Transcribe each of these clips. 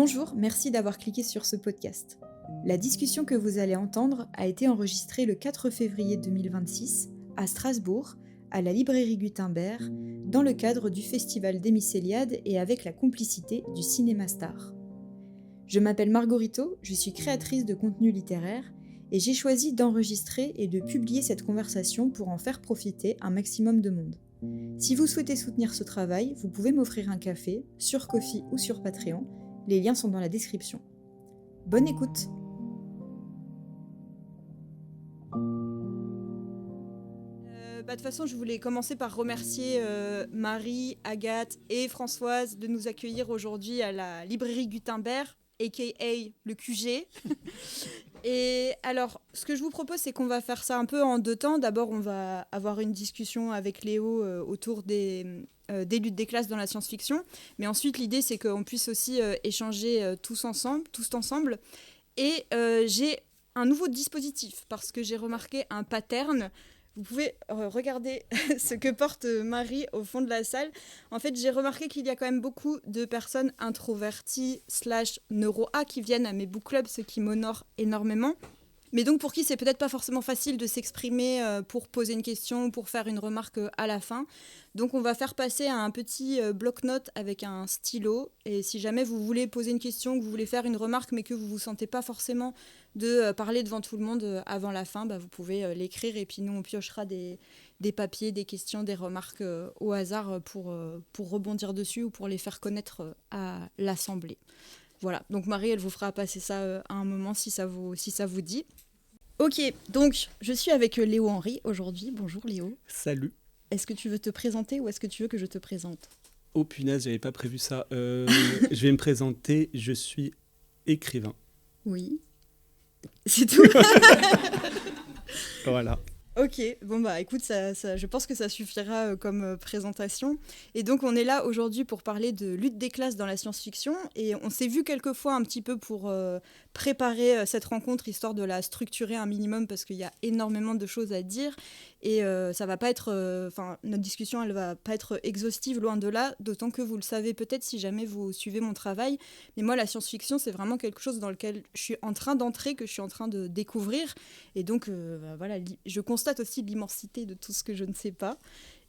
Bonjour, merci d'avoir cliqué sur ce podcast. La discussion que vous allez entendre a été enregistrée le 4 février 2026 à Strasbourg, à la librairie Gutenberg, dans le cadre du Festival des Mycéliades et avec la complicité du Cinéma Star. Je m'appelle Margorito, je suis créatrice de contenu littéraire et j'ai choisi d'enregistrer et de publier cette conversation pour en faire profiter un maximum de monde. Si vous souhaitez soutenir ce travail, vous pouvez m'offrir un café sur Ko-fi ou sur Patreon. Les liens sont dans la description. Bonne écoute! De toute façon, je voulais commencer par remercier Marie, Agathe et Françoise de nous accueillir aujourd'hui à la librairie Gutenberg, a.k.a. le QG. Et alors, ce que je vous propose, c'est qu'on va faire ça un peu en deux temps. D'abord, on va avoir une discussion avec Léo autour des luttes des classes dans la science-fiction. Mais ensuite, l'idée, c'est qu'on puisse aussi échanger tous ensemble. Et j'ai un nouveau dispositif, parce que j'ai remarqué un pattern. Vous pouvez regarder ce que porte Marie au fond de la salle. En fait, j'ai remarqué qu'il y a quand même beaucoup de personnes introverties / neuro-A qui viennent à mes book clubs, ce qui m'honore énormément. Mais donc pour qui c'est peut-être pas forcément facile de s'exprimer pour poser une question, pour faire une remarque à la fin. Donc on va faire passer un petit bloc-notes avec un stylo. Et si jamais vous voulez poser une question, que vous voulez faire une remarque, mais que vous ne vous sentez pas forcément de parler devant tout le monde avant la fin, vous pouvez l'écrire. Et puis nous, on piochera des papiers, des questions, des remarques au hasard pour rebondir dessus ou pour les faire connaître à l'Assemblée. Voilà, donc Marie, elle vous fera passer ça à un moment si ça vous dit. Ok, donc je suis avec Léo Henry aujourd'hui. Bonjour Léo. Salut. Est-ce que tu veux te présenter ou est-ce que tu veux que je te présente ? Oh punaise, j'avais pas prévu ça. Je vais me présenter, je suis écrivain. Oui. C'est tout. Voilà. Ok, bon écoute, ça, je pense que ça suffira comme présentation. Et donc on est là aujourd'hui pour parler de lutte des classes dans la science-fiction. Et on s'est vu quelques fois un petit peu pour préparer cette rencontre, histoire de la structurer un minimum, parce qu'il y a énormément de choses à dire. Et ça va pas être, notre discussion, elle va pas être exhaustive, loin de là, d'autant que vous le savez peut-être si jamais vous suivez mon travail. Mais moi, la science-fiction, c'est vraiment quelque chose dans lequel je suis en train d'entrer, que je suis en train de découvrir. Et donc, voilà, je constate aussi l'immensité de tout ce que je ne sais pas.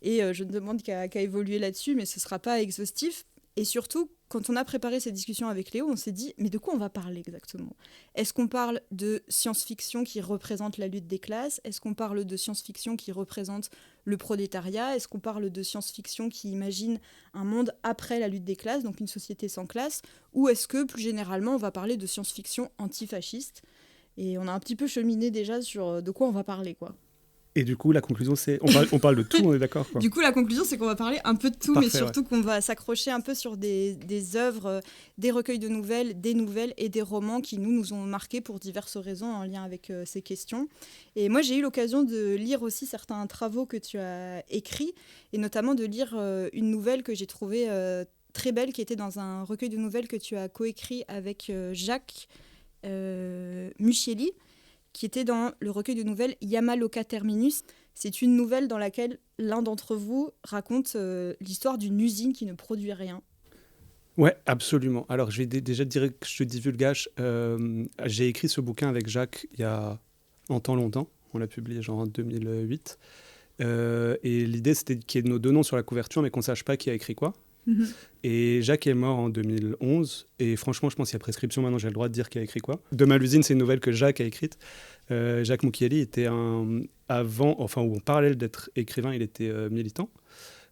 Et je ne demande qu'à évoluer là-dessus, mais ce sera pas exhaustif. Et surtout, quand on a préparé cette discussion avec Léo, on s'est dit, mais de quoi on va parler exactement ? Est-ce qu'on parle de science-fiction qui représente la lutte des classes ? Est-ce qu'on parle de science-fiction qui représente le prolétariat ? Est-ce qu'on parle de science-fiction qui imagine un monde après la lutte des classes, donc une société sans classe ? Ou est-ce que, plus généralement, on va parler de science-fiction antifasciste ? Et on a un petit peu cheminé déjà sur de quoi on va parler, quoi. Et du coup, la conclusion, c'est... On parle de tout, on est d'accord, quoi. Du coup, la conclusion, c'est qu'on va parler un peu de tout, Parfait, mais surtout qu'on va s'accrocher un peu sur des œuvres, des recueils de nouvelles, des nouvelles et des romans qui nous ont marqués pour diverses raisons en lien avec ces questions. Et moi, j'ai eu l'occasion de lire aussi certains travaux que tu as écrits, et notamment de lire une nouvelle que j'ai trouvée très belle, qui était dans un recueil de nouvelles que tu as coécrit avec Jacques Mucchielli, qui était dans le recueil de nouvelles Yamaloka Terminus. C'est une nouvelle dans laquelle l'un d'entre vous raconte l'histoire d'une usine qui ne produit rien. Ouais, absolument. Alors, je vais déjà dire que je divulgage. J'ai écrit ce bouquin avec Jacques il y a longtemps. On l'a publié genre en 2008. Et l'idée, c'était qu'il y ait nos deux noms sur la couverture, mais qu'on ne sache pas qui a écrit quoi. Et Jacques est mort en 2011 et franchement je pense qu'il y a prescription maintenant, j'ai le droit de dire qui a écrit quoi. Demain l'usine, c'est une nouvelle que Jacques a écrite. Jacques Mucchielli était ou en parallèle d'être écrivain, il était militant.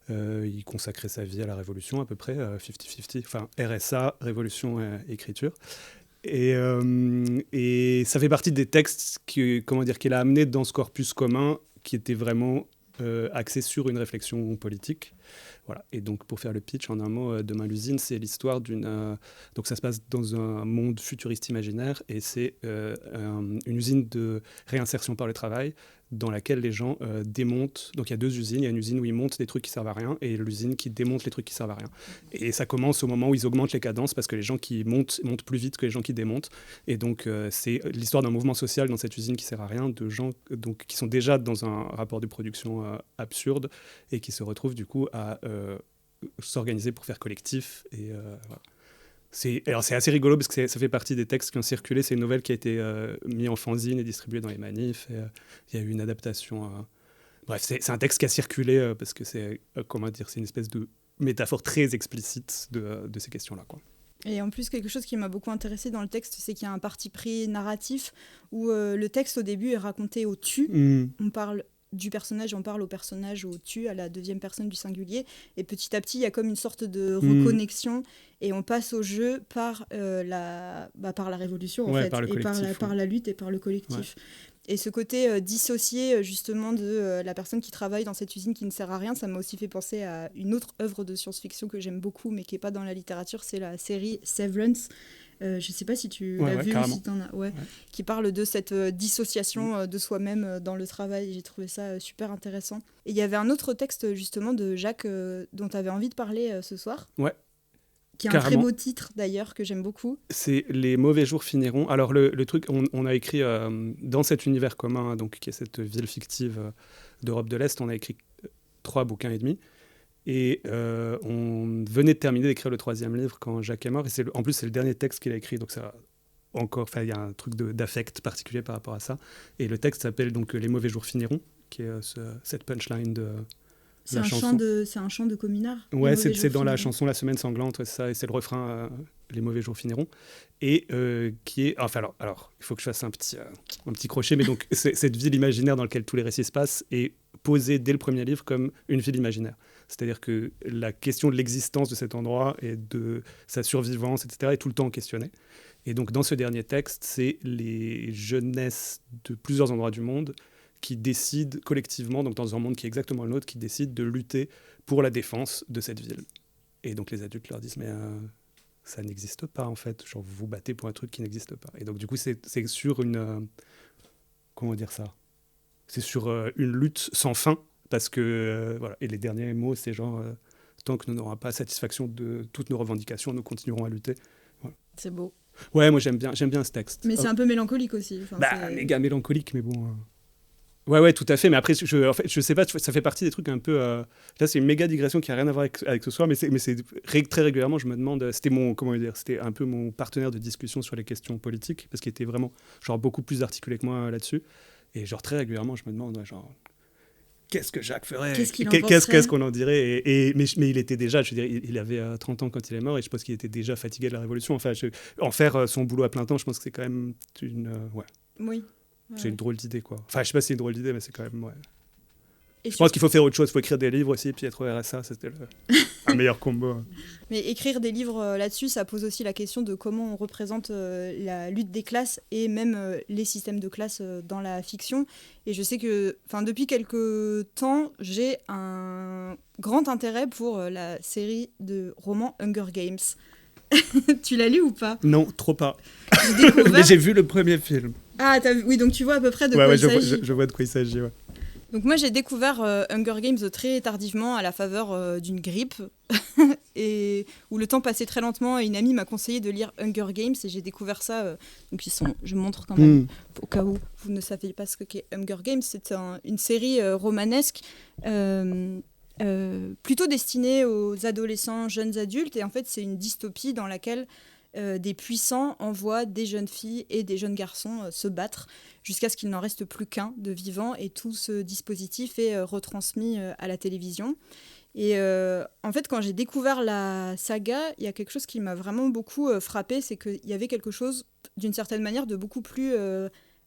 Il consacrait sa vie à la Révolution à peu près, 50-50, enfin RSA, Révolution, écriture. Et ça fait partie des textes qu'il a amené dans ce corpus commun qui était vraiment axé sur une réflexion politique. Voilà. Et donc, pour faire le pitch en un mot, Demain l'usine, c'est l'histoire donc ça se passe dans un monde futuriste imaginaire et c'est une usine de réinsertion par le travail dans laquelle les gens démontent. Donc, il y a deux usines. Il y a une usine où ils montent des trucs qui servent à rien et l'usine qui démonte les trucs qui servent à rien. Et ça commence au moment où ils augmentent les cadences parce que les gens qui montent plus vite que les gens qui démontent. Et donc, c'est l'histoire d'un mouvement social dans cette usine qui sert à rien, de gens qui sont déjà dans un rapport de production absurde et qui se retrouvent du coup à s'organiser pour faire collectif. Et voilà. c'est assez rigolo parce que ça fait partie des textes qui ont circulé. C'est une nouvelle qui a été mise en fanzine et distribuée dans les manifs. Il y a eu une adaptation. Bref, c'est un texte qui a circulé parce que c'est c'est une espèce de métaphore très explicite de ces questions-là, quoi. Et en plus, quelque chose qui m'a beaucoup intéressée dans le texte, c'est qu'il y a un parti pris narratif où le texte au début est raconté au tu. On parle du personnage, on parle au personnage au tu, à la deuxième personne du singulier. Et petit à petit, il y a comme une sorte de reconnexion et on passe au jeu par la révolution, en fait, par le collectif, par la lutte et par le collectif. Ouais. Et ce côté dissocié justement de la personne qui travaille dans cette usine qui ne sert à rien, ça m'a aussi fait penser à une autre œuvre de science-fiction que j'aime beaucoup mais qui n'est pas dans la littérature, c'est la série Severance. Je ne sais pas si tu l'as vu ou si tu en as. Ouais. Qui parle de cette dissociation de soi-même dans le travail. J'ai trouvé ça super intéressant. Et il y avait un autre texte justement de Jacques dont tu avais envie de parler ce soir. Ouais. Qui a un très beau titre d'ailleurs que j'aime beaucoup. C'est Les mauvais jours finiront. Alors le truc, on a écrit dans cet univers commun, donc qui est cette ville fictive d'Europe de l'Est, on a écrit 3 bouquins et demi. Et on venait de terminer d'écrire le 3e livre quand Jacques est mort. Et en plus, c'est le dernier texte qu'il a écrit, donc ça encore, il y a un truc d'affect particulier par rapport à ça. Et le texte s'appelle donc Les mauvais jours finiront, qui est cette punchline de. C'est un chant de communard. Ouais, c'est dans la chanson La Semaine sanglante, ça, et c'est le refrain Les mauvais jours finiront. Et qui est. Enfin, alors, il faut que je fasse un petit crochet, mais donc, cette ville imaginaire dans laquelle tous les récits se passent est posée dès le premier livre comme une ville imaginaire. C'est-à-dire que la question de l'existence de cet endroit et de sa survivance, etc., est tout le temps questionnée. Et donc, dans ce dernier texte, c'est les jeunesses de plusieurs endroits du monde qui décident collectivement, donc dans un monde qui est exactement le nôtre, qui décident de lutter pour la défense de cette ville. Et donc les adultes leur disent, mais ça n'existe pas en fait, genre vous vous battez pour un truc qui n'existe pas. Et donc du coup c'est sur une... comment dire ça ? C'est sur une lutte sans fin, parce que... voilà. Et les derniers mots, c'est genre, tant que nous n'aurons pas satisfaction de toutes nos revendications, nous continuerons à lutter. Voilà. C'est beau. Ouais, moi j'aime bien ce texte. Mais c'est un peu mélancolique aussi. Enfin, méga mélancolique, mais bon... Ouais, tout à fait. Mais après, je sais pas, ça fait partie des trucs un peu... Là, c'est une méga digression qui n'a rien à voir avec ce soir, mais très régulièrement, je me demande... C'était un peu mon partenaire de discussion sur les questions politiques, parce qu'il était vraiment genre, beaucoup plus articulé que moi là-dessus. Et genre, très régulièrement, je me demande, genre... Qu'est-ce que Jacques ferait ? Qu'est-ce qu'on en dirait ? Mais il était déjà, je veux dire, il avait 30 ans quand il est mort, et je pense qu'il était déjà fatigué de la Révolution. Enfin, en faire son boulot à plein temps, je pense que c'est quand même une... Oui. C'est une drôle d'idée, quoi. Enfin, je sais pas si c'est une drôle d'idée, mais c'est quand même... Ouais. Je pense qu'il faut faire autre chose. Il faut écrire des livres aussi, puis être au RSA, c'était un meilleur combo. Mais écrire des livres là-dessus, ça pose aussi la question de comment on représente la lutte des classes et même les systèmes de classe dans la fiction. Et je sais que depuis quelques temps, j'ai un grand intérêt pour la série de romans Hunger Games. Tu l'as lu ou pas ? Non, trop pas. Mais j'ai vu le premier film. Ah, oui, donc tu vois à peu près de quoi il s'agit. Je vois de quoi il s'agit, ouais. Donc moi, j'ai découvert Hunger Games très tardivement à la faveur d'une grippe et où le temps passait très lentement et une amie m'a conseillé de lire Hunger Games et j'ai découvert ça. Donc je montre quand même au cas où vous ne savez pas ce qu'est Hunger Games. C'est une série romanesque plutôt destinée aux adolescents, jeunes adultes et en fait, c'est une dystopie dans laquelle des puissants envoient des jeunes filles et des jeunes garçons se battre jusqu'à ce qu'il n'en reste plus qu'un de vivant et tout ce dispositif est retransmis à la télévision. Et en fait, quand j'ai découvert la saga, il y a quelque chose qui m'a vraiment beaucoup frappée, c'est qu'il y avait quelque chose d'une certaine manière de beaucoup plus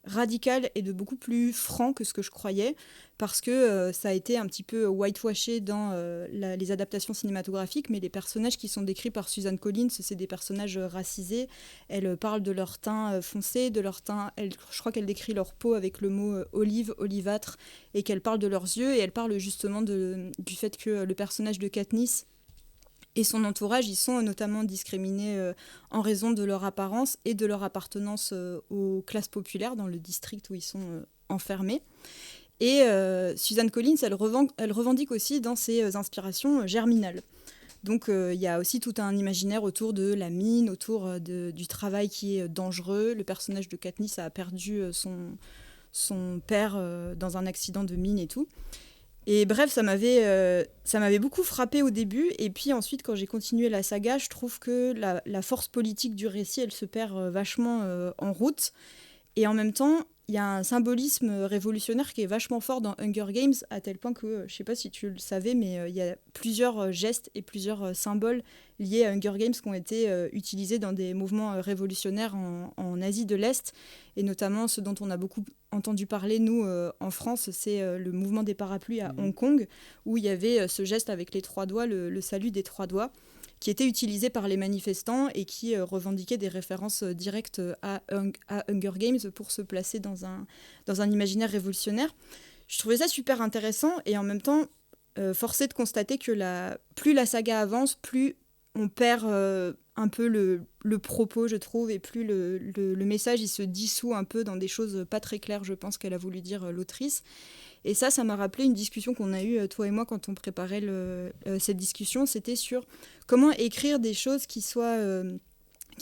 radical et de beaucoup plus franc que ce que je croyais, parce que ça a été un petit peu whitewashé dans les adaptations cinématographiques, mais les personnages qui sont décrits par Suzanne Collins, c'est des personnages racisés. Elle parle de leur teint foncé, de leur teint... je crois qu'elle décrit leur peau avec le mot olive, olivâtre, et qu'elle parle de leurs yeux, et elle parle justement du fait que le personnage de Katniss et son entourage, ils sont notamment discriminés en raison de leur apparence et de leur appartenance aux classes populaires dans le district où ils sont enfermés. Et Suzanne Collins, elle revendique aussi dans ses inspirations germinales. Donc il y a aussi tout un imaginaire autour de la mine, autour du travail qui est dangereux. Le personnage de Katniss a perdu son père dans un accident de mine et tout. Et bref, ça m'avait beaucoup frappé au début. Et puis ensuite, quand j'ai continué la saga, je trouve que la force politique du récit, elle se perd vachement en route. Et en même temps, il y a un symbolisme révolutionnaire qui est vachement fort dans Hunger Games, à tel point que, je ne sais pas si tu le savais, mais il y a plusieurs gestes et plusieurs symboles liés à Hunger Games qui ont été utilisés dans des mouvements révolutionnaires en Asie de l'Est. Et notamment, ce dont on a beaucoup entendu parler, nous, en France, c'est le mouvement des parapluies à Hong Kong, où il y avait ce geste avec les 3 doigts, le salut des 3 doigts, qui était utilisé par les manifestants et qui revendiquait des références directes à Hunger Games pour se placer dans un imaginaire révolutionnaire. Je trouvais ça super intéressant et en même temps, forcé de constater que plus la saga avance, plus on perd un peu le propos, je trouve, et plus le message il se dissout un peu dans des choses pas très claires, je pense qu'elle a voulu dire l'autrice. Et ça m'a rappelé une discussion qu'on a eue, toi et moi, quand on préparait cette discussion. C'était sur comment écrire des choses qui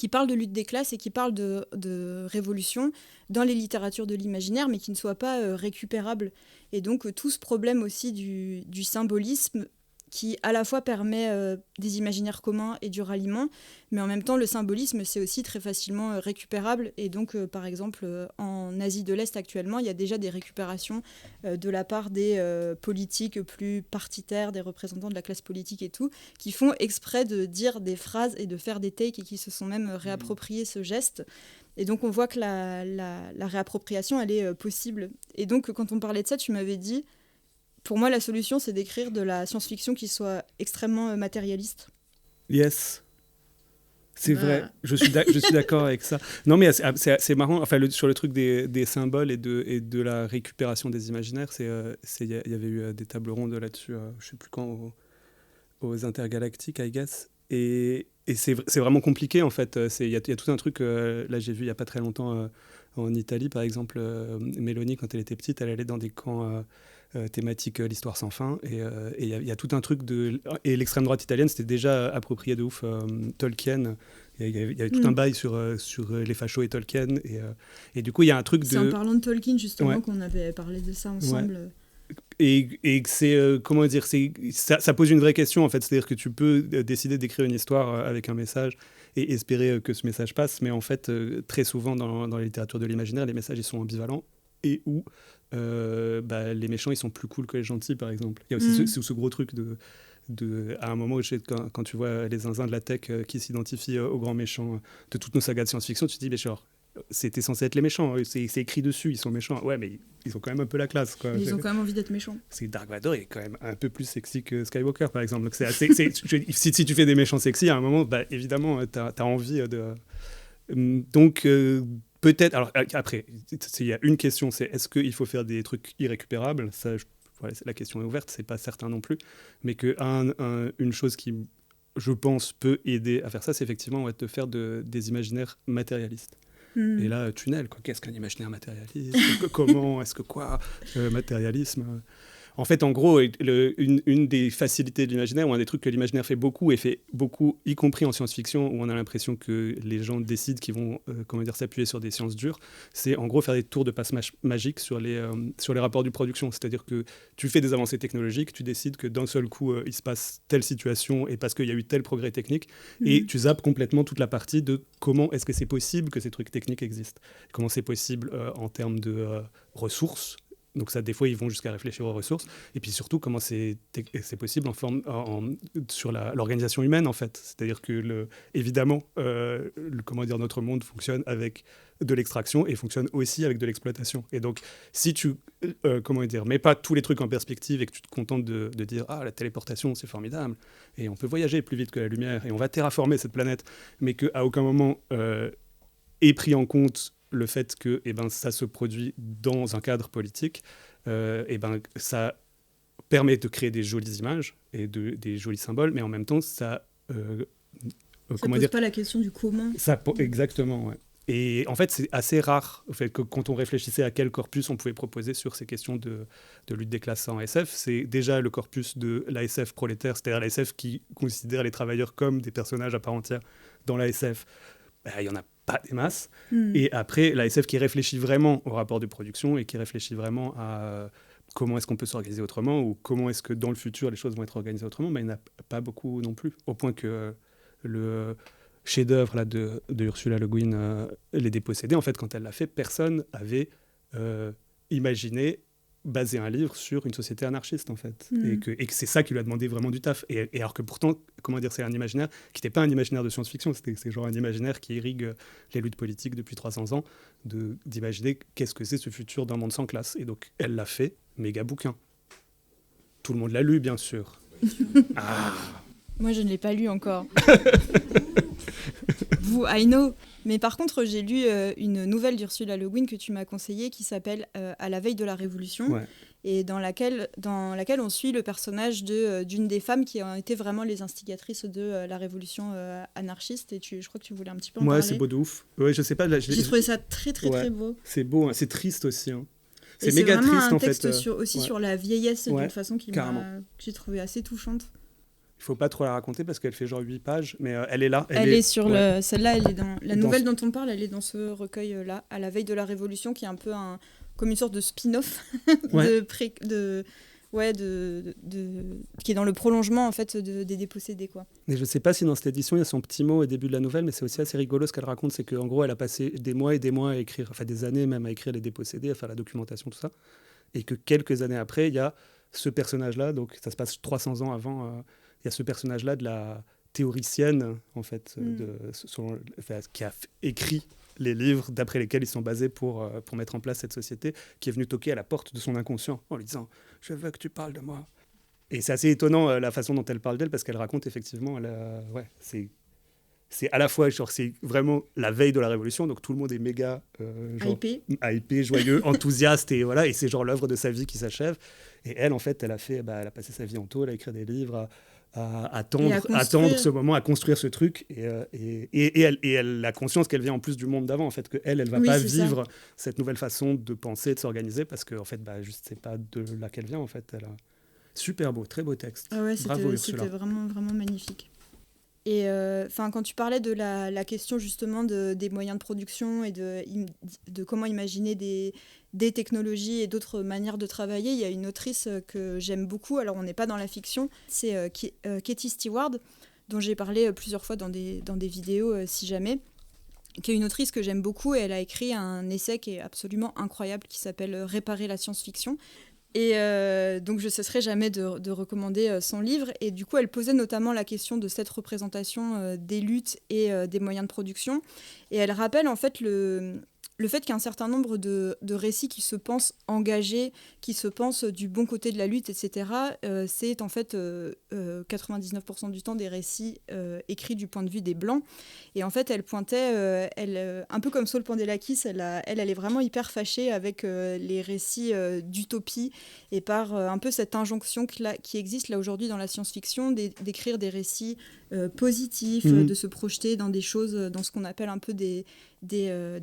parlent de lutte des classes et qui parlent de révolution dans les littératures de l'imaginaire, mais qui ne soient pas récupérables. Et donc, tout ce problème aussi du symbolisme qui à la fois permet des imaginaires communs et du ralliement, mais en même temps le symbolisme c'est aussi très facilement récupérable et donc par exemple en Asie de l'Est actuellement il y a déjà des récupérations de la part des politiques plus partitaires, des représentants de la classe politique et tout, qui font exprès de dire des phrases et de faire des takes et qui se sont même réappropriés ce geste. Et donc on voit que la réappropriation elle est possible. Et donc quand on parlait de ça tu m'avais dit pour moi, la solution, c'est d'écrire de la science-fiction qui soit extrêmement matérialiste. Yes. C'est vrai, je suis d'accord avec ça. Non, mais c'est marrant, enfin, sur le truc des symboles et de la récupération des imaginaires, il y avait eu des tables rondes là-dessus, je ne sais plus quand, aux Intergalactiques, I guess. Et c'est vraiment compliqué, en fait. Il y a tout un truc, là, j'ai vu il n'y a pas très longtemps, en Italie, par exemple, Mélanie, quand elle était petite, elle allait dans des camps thématiques l'histoire sans fin. Et il y a tout un truc de... Et l'extrême droite italienne, c'était déjà approprié de ouf Tolkien. Il y avait tout un bail sur les fachos et Tolkien. Et du coup, il y a un truc de... C'est en parlant de Tolkien, justement, qu'on avait parlé de ça ensemble. Ouais. Et que c'est, comment dire, ça pose une vraie question, en fait. C'est-à-dire que tu peux décider d'écrire une histoire avec un message et espérer que ce message passe. Mais en fait, très souvent, dans la littérature de l'imaginaire, les messages, ils sont ambivalents. Et où les méchants, ils sont plus cool que les gentils, par exemple. Il y a aussi ce gros truc à un moment, quand tu vois les zinzins de la tech qui s'identifient aux grands méchants de toutes nos sagas de science-fiction, tu te dis, mais genre, c'était censé être les méchants, c'est écrit dessus, ils sont méchants. Ouais, mais ils ont quand même un peu la classe, quoi. Ils ont quand même envie d'être méchants. C'est Dark Vador est quand même un peu plus sexy que Skywalker, par exemple. Donc si tu fais des méchants sexy, à un moment, évidemment, t'as envie de... Donc, peut-être... Alors, après, il y a une question, c'est est-ce qu'il faut faire des trucs irrécupérables ? Ça, voilà, la question est ouverte, c'est pas certain non plus. Mais une chose qui, je pense, peut aider à faire ça, c'est effectivement de faire des imaginaires matérialistes. Et là, tunnel, quoi. Qu'est-ce qu'un imaginaire matérialiste ? Comment ? Est-ce que quoi ? Matérialisme. En fait, en gros, une des facilités de l'imaginaire, ou un des trucs que l'imaginaire fait beaucoup, y compris en science-fiction, où on a l'impression que les gens décident qu'ils vont s'appuyer sur des sciences dures, c'est en gros faire des tours de passe magiques sur les rapports du production. C'est-à-dire que tu fais des avancées technologiques, tu décides que d'un seul coup, il se passe telle situation et parce qu'il y a eu tel progrès technique, et tu zappes complètement toute la partie de comment est-ce que c'est possible que ces trucs techniques existent. Comment c'est possible en termes de ressources. Donc ça, des fois, ils vont jusqu'à réfléchir aux ressources. Et puis surtout, comment c'est possible sur l'organisation humaine, en fait. C'est-à-dire que, évidemment, notre monde fonctionne avec de l'extraction et fonctionne aussi avec de l'exploitation. Et donc, si tu mets pas tous les trucs en perspective et que tu te contentes de dire « Ah, la téléportation, c'est formidable, et on peut voyager plus vite que la lumière, et on va terraformer cette planète », mais qu'à aucun moment est pris en compte le fait que ça se produit dans un cadre politique, ça permet de créer des jolies images et des jolis symboles, mais en même temps, ça pose pas la question du comment. Exactement, ouais. Et en fait, c'est assez rare que quand on réfléchissait à quel corpus on pouvait proposer sur ces questions de lutte des classes en SF, c'est déjà le corpus de la SF prolétaire, c'est-à-dire la SF qui considère les travailleurs comme des personnages à part entière dans la SF. Il y en a pas des masses. Et après, la SF qui réfléchit vraiment au rapport de production et qui réfléchit vraiment à comment est-ce qu'on peut s'organiser autrement ou comment est-ce que dans le futur les choses vont être organisées autrement, il n'y en a pas beaucoup non plus. Au point que le chef-d'œuvre là, de Ursula Le Guin, Les Dépossédés, en fait, quand elle l'a fait, personne avait imaginé baser un livre sur une société anarchiste, en fait. Et que c'est ça qui lui a demandé vraiment du taf. Et alors que pourtant, comment dire, c'est un imaginaire qui n'était pas un imaginaire de science-fiction, c'est genre un imaginaire qui irrigue les luttes politiques depuis 300 ans, d'imaginer qu'est-ce que c'est ce futur d'un monde sans classe. Et donc, elle l'a fait, méga bouquin. Tout le monde l'a lu, bien sûr. Moi, je ne l'ai pas lu encore. Vous, I know. Mais par contre, j'ai lu une nouvelle d'Ursula Le Guin que tu m'as conseillée qui s'appelle À la veille de la Révolution, et dans laquelle on suit le personnage d'une des femmes qui ont été vraiment les instigatrices de la révolution anarchiste. Et je crois que tu voulais un petit peu en parler. Ouais, c'est beau de ouf. Ouais, je sais pas. J'ai trouvé ça très, très, très beau. C'est beau, hein. C'est triste aussi. Hein. C'est méga vraiment triste, un texte en fait. aussi sur la vieillesse d'une façon que j'ai trouvé assez touchante. Il faut pas trop la raconter parce qu'elle fait genre 8 pages, mais elle est là. Elle est sur celle-là, elle est dans la nouvelle dont on parle, elle est dans ce recueil-là, À la veille de la Révolution, qui est un peu comme une sorte de spin-off qui est dans le prolongement en fait des Dépossédés, quoi. Et je sais pas si dans cette édition il y a son petit mot au début de la nouvelle, mais c'est aussi assez rigolo ce qu'elle raconte, c'est qu'en gros elle a passé des mois et des mois à écrire, enfin des années même à écrire Les Dépossédés, à faire la documentation, tout ça, et que quelques années après il y a ce personnage-là, donc ça se passe 300 ans avant. Il y a ce personnage-là de la théoricienne, en fait, qui a écrit les livres d'après lesquels ils sont basés pour mettre en place cette société, qui est venue toquer à la porte de son inconscient en lui disant « Je veux que tu parles de moi ». Et c'est assez étonnant la façon dont elle parle d'elle, parce qu'elle raconte effectivement, c'est à la fois, genre, c'est vraiment la veille de la Révolution, donc tout le monde est méga hypé, joyeux, enthousiaste, et voilà, et c'est genre l'œuvre de sa vie qui s'achève. Et elle, en fait, elle a passé sa vie en taule, à écrire des livres, à attendre ce moment, à construire ce truc, et elle a conscience qu'elle vient en plus du monde d'avant, en fait, qu'elle va pas vivre cette nouvelle façon de penser, de s'organiser, parce que en fait, juste c'est pas de là qu'elle vient, en fait. Super beau, très beau texte. Bravo Ursula. C'était vraiment, vraiment magnifique. Et quand tu parlais de la question justement des moyens de production et de comment imaginer des technologies et d'autres manières de travailler, il y a une autrice que j'aime beaucoup, alors on n'est pas dans la fiction, c'est Katie Stewart, dont j'ai parlé plusieurs fois dans des vidéos si jamais, qui est une autrice que j'aime beaucoup, et elle a écrit un essai qui est absolument incroyable qui s'appelle « Réparer la science-fiction ». Et donc je ne cesserai jamais de recommander son livre, et du coup elle posait notamment la question de cette représentation des luttes et des moyens de production, et elle rappelle en fait le fait qu'un certain nombre de récits qui se pensent engagés, qui se pensent du bon côté de la lutte, etc., c'est en fait 99% du temps des récits écrits du point de vue des Blancs. Et en fait, elle pointait, un peu comme Saul Pandelakis, elle est vraiment hyper fâchée avec les récits d'utopie, et par un peu cette injonction qui existe là aujourd'hui dans la science-fiction, d'écrire des récits positifs, de se projeter dans des choses, dans ce qu'on appelle un peu des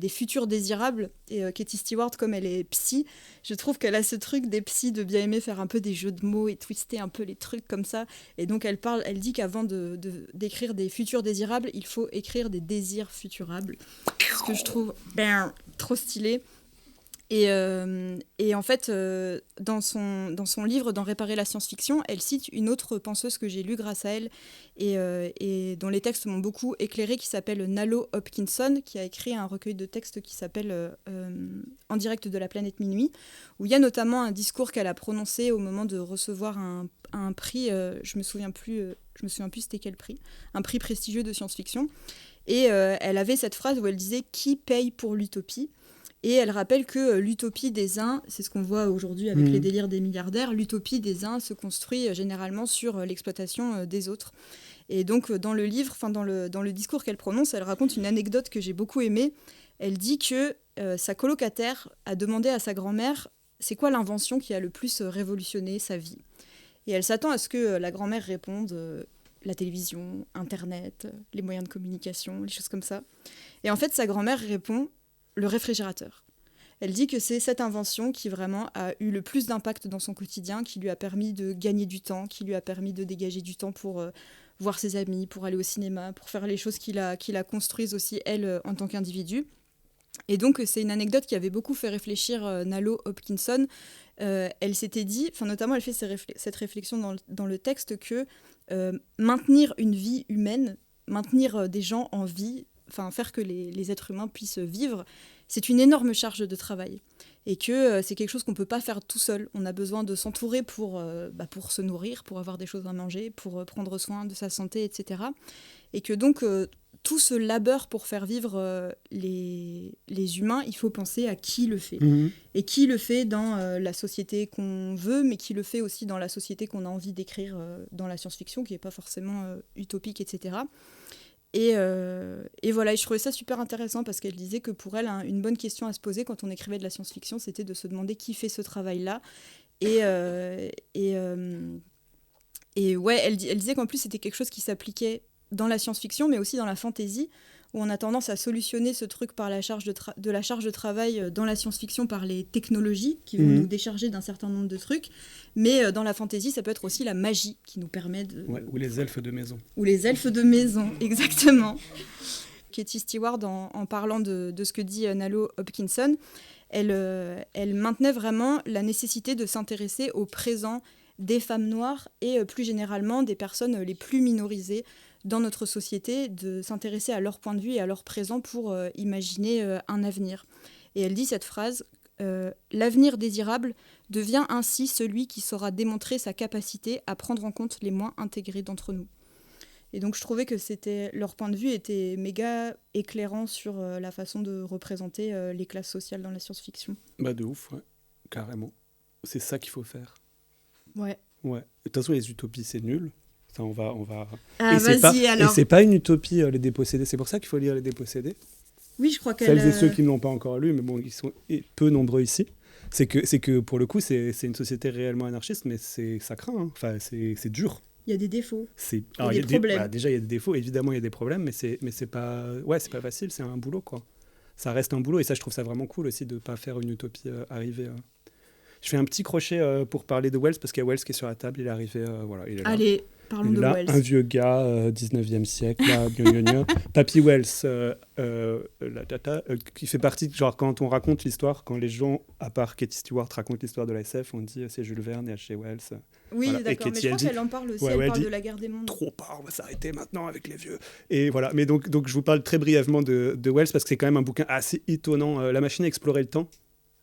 futurs désirables. Et Katie Stewart, comme elle est psy, je trouve qu'elle a ce truc des psys de bien aimer faire un peu des jeux de mots et twister un peu les trucs comme ça. Et donc elle dit qu'avant d'écrire des futurs désirables, il faut écrire des désirs futurables, ce que je trouve trop stylé. Et en fait, dans son livre, dans Réparer la science-fiction, elle cite une autre penseuse que j'ai lue grâce à elle, et dont les textes m'ont beaucoup éclairée, qui s'appelle Nalo Hopkinson, qui a écrit un recueil de textes qui s'appelle En direct de la planète minuit, où il y a notamment un discours qu'elle a prononcé au moment de recevoir un prix, je me souviens plus c'était quel prix, un prix prestigieux de science-fiction, et elle avait cette phrase où elle disait « Qui paye pour l'utopie ?» Et elle rappelle que l'utopie des uns, c'est ce qu'on voit aujourd'hui avec les délires des milliardaires, l'utopie des uns se construit généralement sur l'exploitation des autres. Et donc dans le livre, dans le discours qu'elle prononce, elle raconte une anecdote que j'ai beaucoup aimée. Elle dit que sa colocataire a demandé à sa grand-mère « C'est quoi l'invention qui a le plus révolutionné sa vie ?» Et elle s'attend à ce que la grand-mère réponde la télévision, Internet, les moyens de communication, les choses comme ça. Et en fait, sa grand-mère répond le réfrigérateur. Elle dit que c'est cette invention qui vraiment a eu le plus d'impact dans son quotidien, qui lui a permis de gagner du temps, qui lui a permis de dégager du temps pour voir ses amis, pour aller au cinéma, pour faire les choses qui la construisent aussi, elle, en tant qu'individu. Et donc, c'est une anecdote qui avait beaucoup fait réfléchir Nalo Hopkinson. Elle s'était dit, notamment elle fait cette réflexion dans le texte, que maintenir une vie humaine, maintenir des gens en vie, faire que les êtres humains puissent vivre, c'est une énorme charge de travail. Et que c'est quelque chose qu'on ne peut pas faire tout seul. On a besoin de s'entourer pour se nourrir, pour avoir des choses à manger, pour prendre soin de sa santé, etc. Et que donc, tout ce labeur pour faire vivre les humains, il faut penser à qui le fait. Et qui le fait dans la société qu'on veut, mais qui le fait aussi dans la société qu'on a envie d'écrire dans la science-fiction, qui n'est pas forcément utopique, etc. Et voilà, et je trouvais ça super intéressant parce qu'elle disait que pour elle, une bonne question à se poser quand on écrivait de la science-fiction, c'était de se demander qui fait ce travail-là. Et ouais, elle disait qu'en plus, c'était quelque chose qui s'appliquait dans la science-fiction, mais aussi dans la fantasy, où on a tendance à solutionner ce truc par la charge de la charge de travail dans la science-fiction par les technologies qui vont nous décharger d'un certain nombre de trucs. Mais dans la fantasy, ça peut être aussi la magie qui nous permet de... Ouais, ou les elfes de maison. Ou les elfes de maison, exactement. Katie Stewart, en parlant de ce que dit Nalo Hopkinson, elle maintenait vraiment la nécessité de s'intéresser au présent des femmes noires et plus généralement des personnes les plus minorisées dans notre société, de s'intéresser à leur point de vue et à leur présent pour imaginer un avenir. Et elle dit cette phrase, l'avenir désirable devient ainsi celui qui saura démontrer sa capacité à prendre en compte les moins intégrés d'entre nous. Et donc je trouvais que leur point de vue était méga éclairant sur la façon de représenter les classes sociales dans la science-fiction. Bah de ouf, ouais, carrément. C'est ça qu'il faut faire. Ouais. De toute façon, les utopies, c'est nul. Ça, on va... Ah, vas-y, alors. Et c'est pas une utopie, Les Dépossédés. C'est pour ça qu'il faut lire Les Dépossédés. Oui, je crois qu'elle... Celles et ceux qui ne l'ont pas encore lu, mais bon, ils sont peu nombreux ici. C'est que pour le coup, c'est une société réellement anarchiste, mais ça craint. Hein. Enfin, c'est dur. Il y a des défauts. Il y a des problèmes. Déjà, il y a des défauts. Évidemment, il y a des problèmes, mais c'est pas... Ouais, c'est pas facile. C'est un boulot, quoi. Ça reste un boulot. Et ça, je trouve ça vraiment cool aussi de ne pas faire une utopie arrivée... Je fais un petit crochet pour parler de Wells, parce qu'il y a Wells qui est sur la table. Il est arrivé... voilà, il est là. Allez, parlons de Wells. Un vieux gars, 19e siècle, là, Papy Wells, qui fait partie, genre quand on raconte l'histoire, quand les gens, à part Katie Stewart, racontent l'histoire de la SF, on dit c'est Jules Verne et H.G. Wells. Oui, voilà. d'accord, mais je crois qu'elle en parle aussi, elle parle de la guerre des mondes. Trop pas, on va s'arrêter maintenant avec les vieux. Et voilà, mais donc je vous parle très brièvement de Wells, parce que c'est quand même un bouquin assez étonnant. La machine à explorer le temps,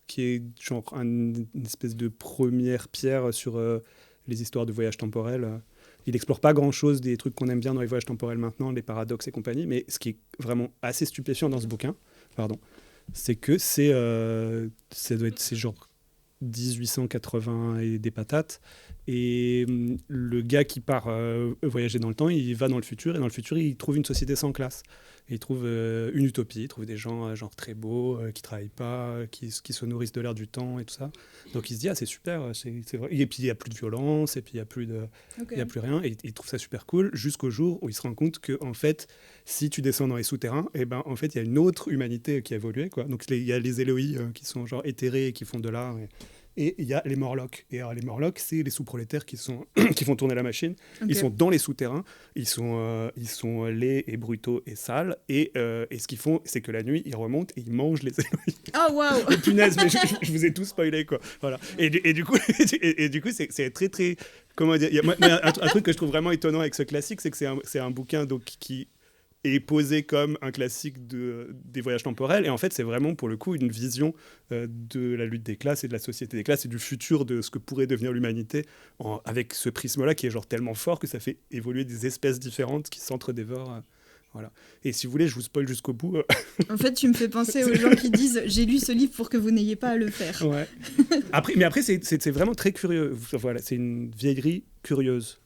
qui est genre une espèce de première pierre sur les histoires de voyage temporel. Il n'explore pas grand-chose des trucs qu'on aime bien dans les voyages temporels maintenant, les paradoxes et compagnie, mais ce qui est vraiment assez stupéfiant dans ce bouquin, c'est que c'est genre 1880 et des patates, et le gars qui part voyager dans le temps, il va dans le futur, et dans le futur, il trouve une société sans classe. Et il trouve une utopie, il trouve des gens genre très beaux, qui ne travaillent pas, qui se nourrissent de l'air du temps et tout ça. Donc il se dit, c'est super, c'est vrai. Et puis il n'y a plus de violence, et puis il n'y a plus rien. Et il trouve ça super cool, jusqu'au jour où il se rend compte que, en fait, si tu descends dans les souterrains, en fait, il y a une autre humanité qui a évolué, quoi. Donc il y a les Éloi qui sont genre éthérés et qui font de l'art. Et il y a les Morlocks. Et alors, les Morlocks, c'est les sous-prolétaires qui font tourner la machine. Okay. Ils sont dans les souterrains. Ils sont laids et brutaux et sales. Et ce qu'ils font, c'est que la nuit, ils remontent et ils mangent les Éloi. Oh, waouh. Oh, punaise, mais je vous ai tout spoilé, quoi. Voilà. Et du coup, c'est très, très... Comment dire, un truc que je trouve vraiment étonnant avec ce classique, c'est que c'est un bouquin donc, qui est posé comme un classique des voyages temporels. Et en fait, c'est vraiment, pour le coup, une vision de la lutte des classes et de la société des classes et du futur de ce que pourrait devenir l'humanité avec ce prisme-là qui est genre tellement fort que ça fait évoluer des espèces différentes qui s'entre-dévorent. Voilà. Et si vous voulez, je vous spoil jusqu'au bout. En fait, tu me fais penser aux gens qui disent « J'ai lu ce livre pour que vous n'ayez pas à le faire. » Ouais. Mais après, c'est vraiment très curieux. Voilà, c'est une vieillerie curieuse.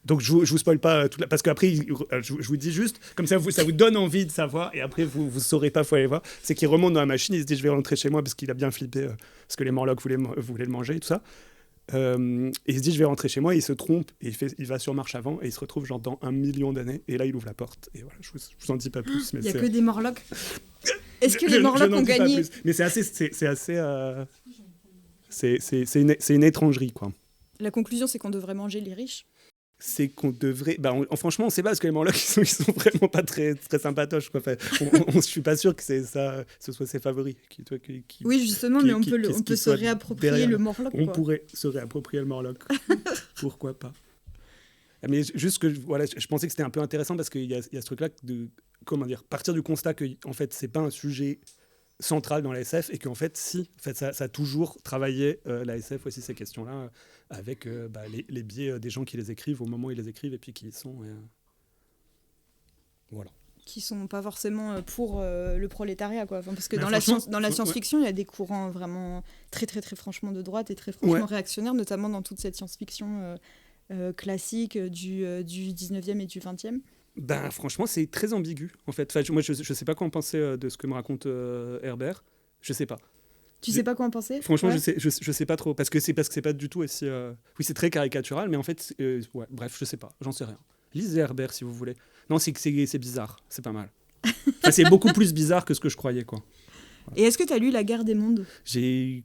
Donc je vous spoil pas tout parce qu'après je vous dis juste comme ça vous donne envie de savoir, et après vous saurez pas, faut aller voir. C'est qu'il remonte dans la machine, il se dit je vais rentrer chez moi parce qu'il a bien flippé parce que les Morlocks voulaient le manger et tout ça. Et il se dit je vais rentrer chez moi, et il se trompe et il va sur marche avant et il se retrouve genre dans 1 million d'années, et là il ouvre la porte et voilà, je vous en dis pas plus. Il y a que des Morlocks. Est-ce que les Morlocks ont gagné? Mais c'est une étrangerie, quoi. La conclusion, c'est qu'on devrait manger les riches. c'est qu'on devrait... franchement, on sait pas, parce que les Morlocks, ils sont vraiment pas très, très sympatoches, quoi. Enfin, je suis pas sûr que ce soit ses favoris. Oui, justement, mais on peut se réapproprier derrière. le Morlock, On quoi. pourrait se réapproprier le Morlock. Pourquoi pas. Mais juste que je pensais que c'était un peu intéressant, parce qu'il y a ce truc-là de, partir du constat que, en fait, c'est pas un sujet centrale dans la SF, et qu'en fait, ça a toujours travaillé la SF aussi, ces questions-là, avec les biais des gens qui les écrivent au moment où ils les écrivent, et puis qui y sont. Voilà. Qui sont pas forcément pour le prolétariat, quoi. Parce que dans la science-fiction, il y a des courants vraiment très, très, très franchement de droite et très franchement réactionnaires, notamment dans toute cette science-fiction classique du 19e et du 20e. Franchement, c'est très ambigu, en fait. Moi, je sais pas quoi en penser de ce que me raconte Herbert. Je sais pas. Tu sais pas quoi en penser ? Franchement, je sais pas trop. Parce que c'est pas du tout aussi... Oui, c'est très caricatural, mais en fait... bref, je sais pas. J'en sais rien. Lisez Herbert, si vous voulez. Non, c'est bizarre. C'est pas mal. C'est beaucoup plus bizarre que ce que je croyais, quoi. Voilà. Et est-ce que tu as lu La Guerre des mondes ? J'ai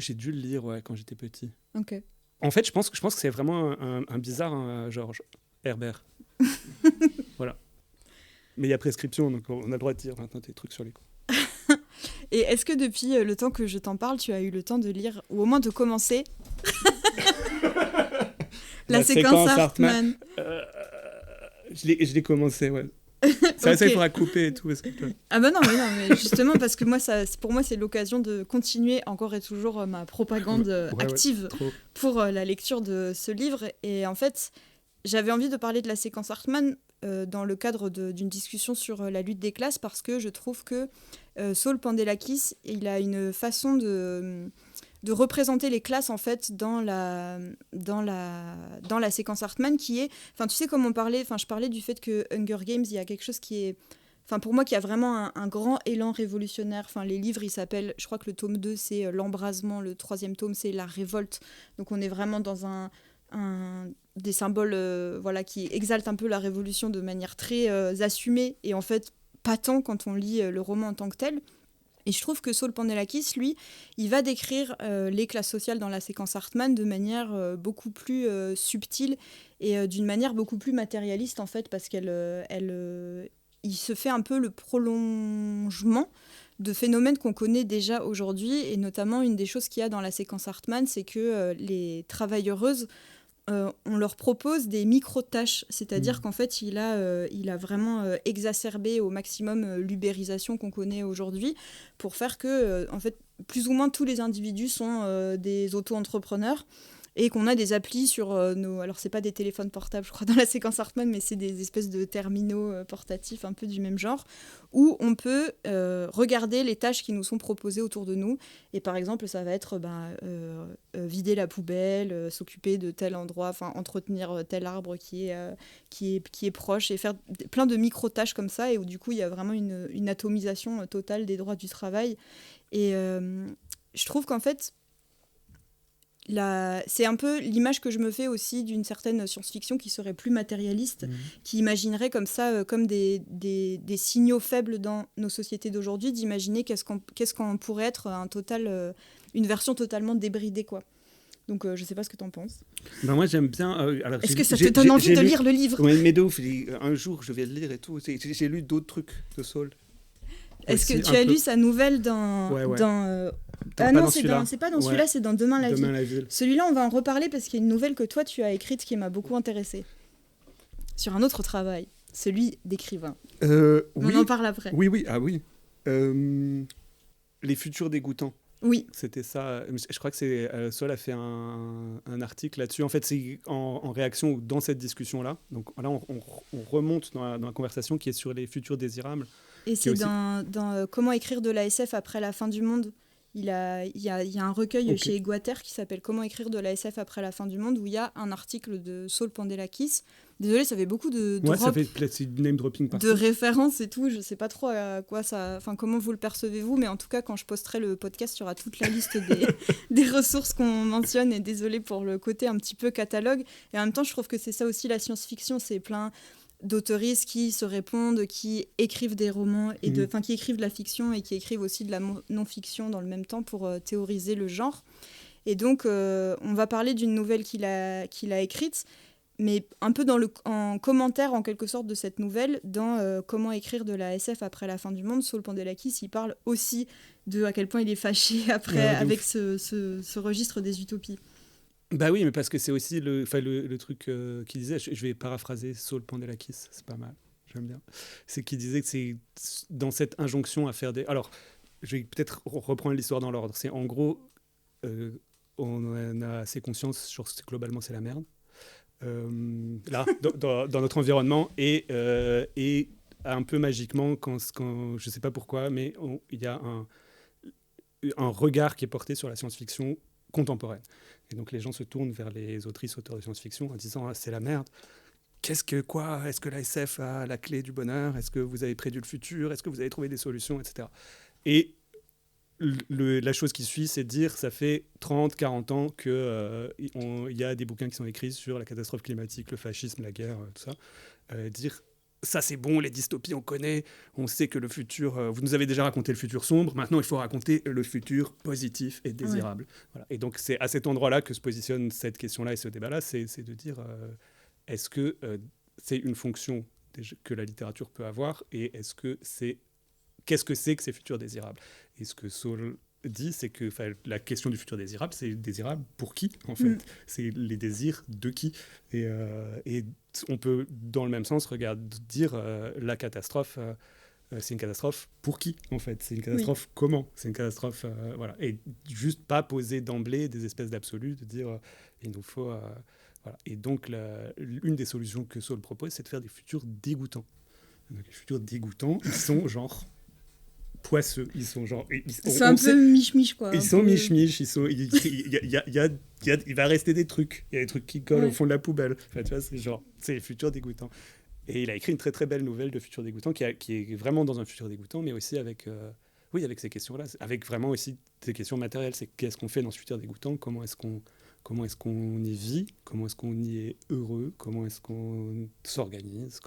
dû le lire, quand j'étais petit. Ok. En fait, je pense que c'est vraiment un bizarre Georges Herbert. Voilà. Mais il y a prescription, donc on a le droit de dire maintenant des trucs sur les coups. Et est-ce que depuis le temps que je t'en parle, tu as eu le temps de lire, ou au moins de commencer la séquence Hartman. Je l'ai commencé, ouais. Ça, il faudra couper et tout. Ah bah non, mais justement, parce que pour moi, c'est l'occasion de continuer encore et toujours ma propagande active pour la lecture de ce livre. Et en fait, j'avais envie de parler de la séquence Hartman dans le cadre d'une discussion sur la lutte des classes, parce que je trouve que Saul Pandelakis, il a une façon de représenter les classes, en fait, dans la séquence Hartman, qui est... Enfin, tu sais, comme je parlais du fait que Hunger Games, il y a quelque chose qui est... Enfin, pour moi, qui a vraiment un grand élan révolutionnaire. Enfin, les livres, ils s'appellent... Je crois que le tome 2, c'est l'embrasement. Le 3e tome, c'est la révolte. Donc, on est vraiment dans des symboles qui exaltent un peu la révolution de manière très assumée, et en fait, pas tant quand on lit le roman en tant que tel. Et je trouve que Saul Pandelakis, lui, il va décrire les classes sociales dans la séquence Hartman de manière beaucoup plus subtile et d'une manière beaucoup plus matérialiste, en fait, parce il se fait un peu le prolongement de phénomènes qu'on connaît déjà aujourd'hui. Et notamment, une des choses qu'il y a dans la séquence Hartman, c'est que les travailleuses, on leur propose des micro-tâches, c'est-à-dire qu'en fait, il a vraiment exacerbé au maximum l'ubérisation qu'on connaît aujourd'hui, pour faire que, en fait, plus ou moins tous les individus sont des auto-entrepreneurs, et qu'on a des applis sur nos... Alors, c'est pas des téléphones portables, je crois, dans la séquence Hartman, mais c'est des espèces de terminaux portatifs un peu du même genre, où on peut regarder les tâches qui nous sont proposées autour de nous. Et par exemple, ça va être vider la poubelle, s'occuper de tel endroit, enfin entretenir tel arbre qui est proche, et faire plein de micro-tâches comme ça, et où du coup, il y a vraiment une atomisation totale des droits du travail. Et je trouve qu'en fait, c'est un peu l'image que je me fais aussi d'une certaine science-fiction qui serait plus matérialiste, qui imaginerait comme ça, comme des signaux faibles dans nos sociétés d'aujourd'hui, d'imaginer qu'est-ce qu'on pourrait être une version totalement débridée, quoi. Donc je sais pas ce que t'en penses. Moi j'aime bien... alors, est-ce que ça te donne envie de lire le livre ? Oui, mais de ouf, un jour je vais le lire et tout. J'ai lu d'autres trucs de Saul. Est-ce que tu as lu sa nouvelle dans... Ah non, c'est pas dans celui-là, c'est dans Demain la ville. Celui-là, on va en reparler parce qu'il y a une nouvelle que toi, tu as écrite qui m'a beaucoup intéressée. Sur un autre travail, celui d'écrivain. On en parle après. Oui. Ah oui. Les futurs dégoûtants. Oui. C'était ça. Je crois que Saul a fait un article là-dessus. En fait, c'est en réaction dans cette discussion-là. Donc là, on remonte dans la conversation qui est sur les futurs désirables. Et c'est dans Comment écrire de la SF après la fin du monde. Il y a un recueil chez Guattari qui s'appelle Comment écrire de la SF après la fin du monde, où il y a un article de Saul Pandelakis. Désolée, ça fait beaucoup de ça fait name dropping partout. De références et tout. Je sais pas trop à quoi comment vous le percevez-vous, mais en tout cas, quand je posterai le podcast, il y aura toute la liste des ressources qu'on mentionne. Et désolée pour le côté un petit peu catalogue. Et en même temps, je trouve que c'est ça aussi la science-fiction. C'est plein d'auteuristes qui se répondent, qui écrivent des romans, et qui écrivent de la fiction et qui écrivent aussi de la non-fiction dans le même temps pour théoriser le genre. Et donc, on va parler d'une nouvelle qu'il a écrite. mais un peu en commentaire en quelque sorte de cette nouvelle, dans Comment écrire de la SF après la fin du monde, Saul Pandelakis, il parle aussi de à quel point il est fâché après avec ce registre des utopies. Bah oui, mais parce que c'est aussi le truc qu'il disait, je vais paraphraser Saul Pandelakis, c'est pas mal, j'aime bien. C'est qu'il disait que c'est dans cette injonction à faire des... Alors, je vais peut-être reprendre l'histoire dans l'ordre. C'est en gros, on a assez conscience sur ce que globalement c'est la merde. Là, dans notre environnement, et un peu magiquement, quand je sais pas pourquoi, mais il y a un regard qui est porté sur la science-fiction contemporaine. Et donc les gens se tournent vers les autrices, auteurs de science-fiction en disant c'est la merde. Est-ce que la SF a la clé du bonheur? Est-ce que vous avez prédit le futur? Est-ce que vous avez trouvé des solutions, etc. Et la chose qui suit, c'est de dire ça fait 30, 40 ans qu'il y a des bouquins qui sont écrits sur la catastrophe climatique, le fascisme, la guerre, tout ça. Dire ça c'est bon, les dystopies on connaît, on sait que le futur, vous nous avez déjà raconté le futur sombre, maintenant il faut raconter le futur positif et désirable. Voilà. Et donc c'est à cet endroit-là que se positionne cette question-là et ce débat-là, c'est de dire est-ce que c'est une fonction que la littérature peut avoir, et qu'est-ce que c'est que ces futurs désirables? Et ce que Saul dit, c'est que la question du futur désirable, c'est désirable pour qui, en fait? C'est les désirs de qui? Et on peut, dans le même sens, dire la catastrophe, c'est une catastrophe pour qui, en fait? C'est une catastrophe comment? C'est une catastrophe... voilà. Et juste pas poser d'emblée des espèces d'absolus, de dire il nous faut... voilà. Et donc, une des solutions que Saul propose, c'est de faire des futurs dégoûtants. Donc, les futurs dégoûtants, ils sont genre... poisseux, ils sont genre... C'est un peu miche-miche, quoi. Ils sont miche-miche, il va rester des trucs. Il y a des trucs qui collent au fond de la poubelle. Enfin, tu vois, c'est les futurs dégoûtants. Et il a écrit une très très belle nouvelle de futurs dégoûtants qui est vraiment dans un futur dégoûtant, mais aussi avec ces questions-là, avec vraiment aussi des questions matérielles. C'est qu'est-ce qu'on fait dans ce futur dégoûtant? Comment est-ce qu'on y vit? Comment est-ce qu'on y est heureux? Comment est-ce qu'on s'organise?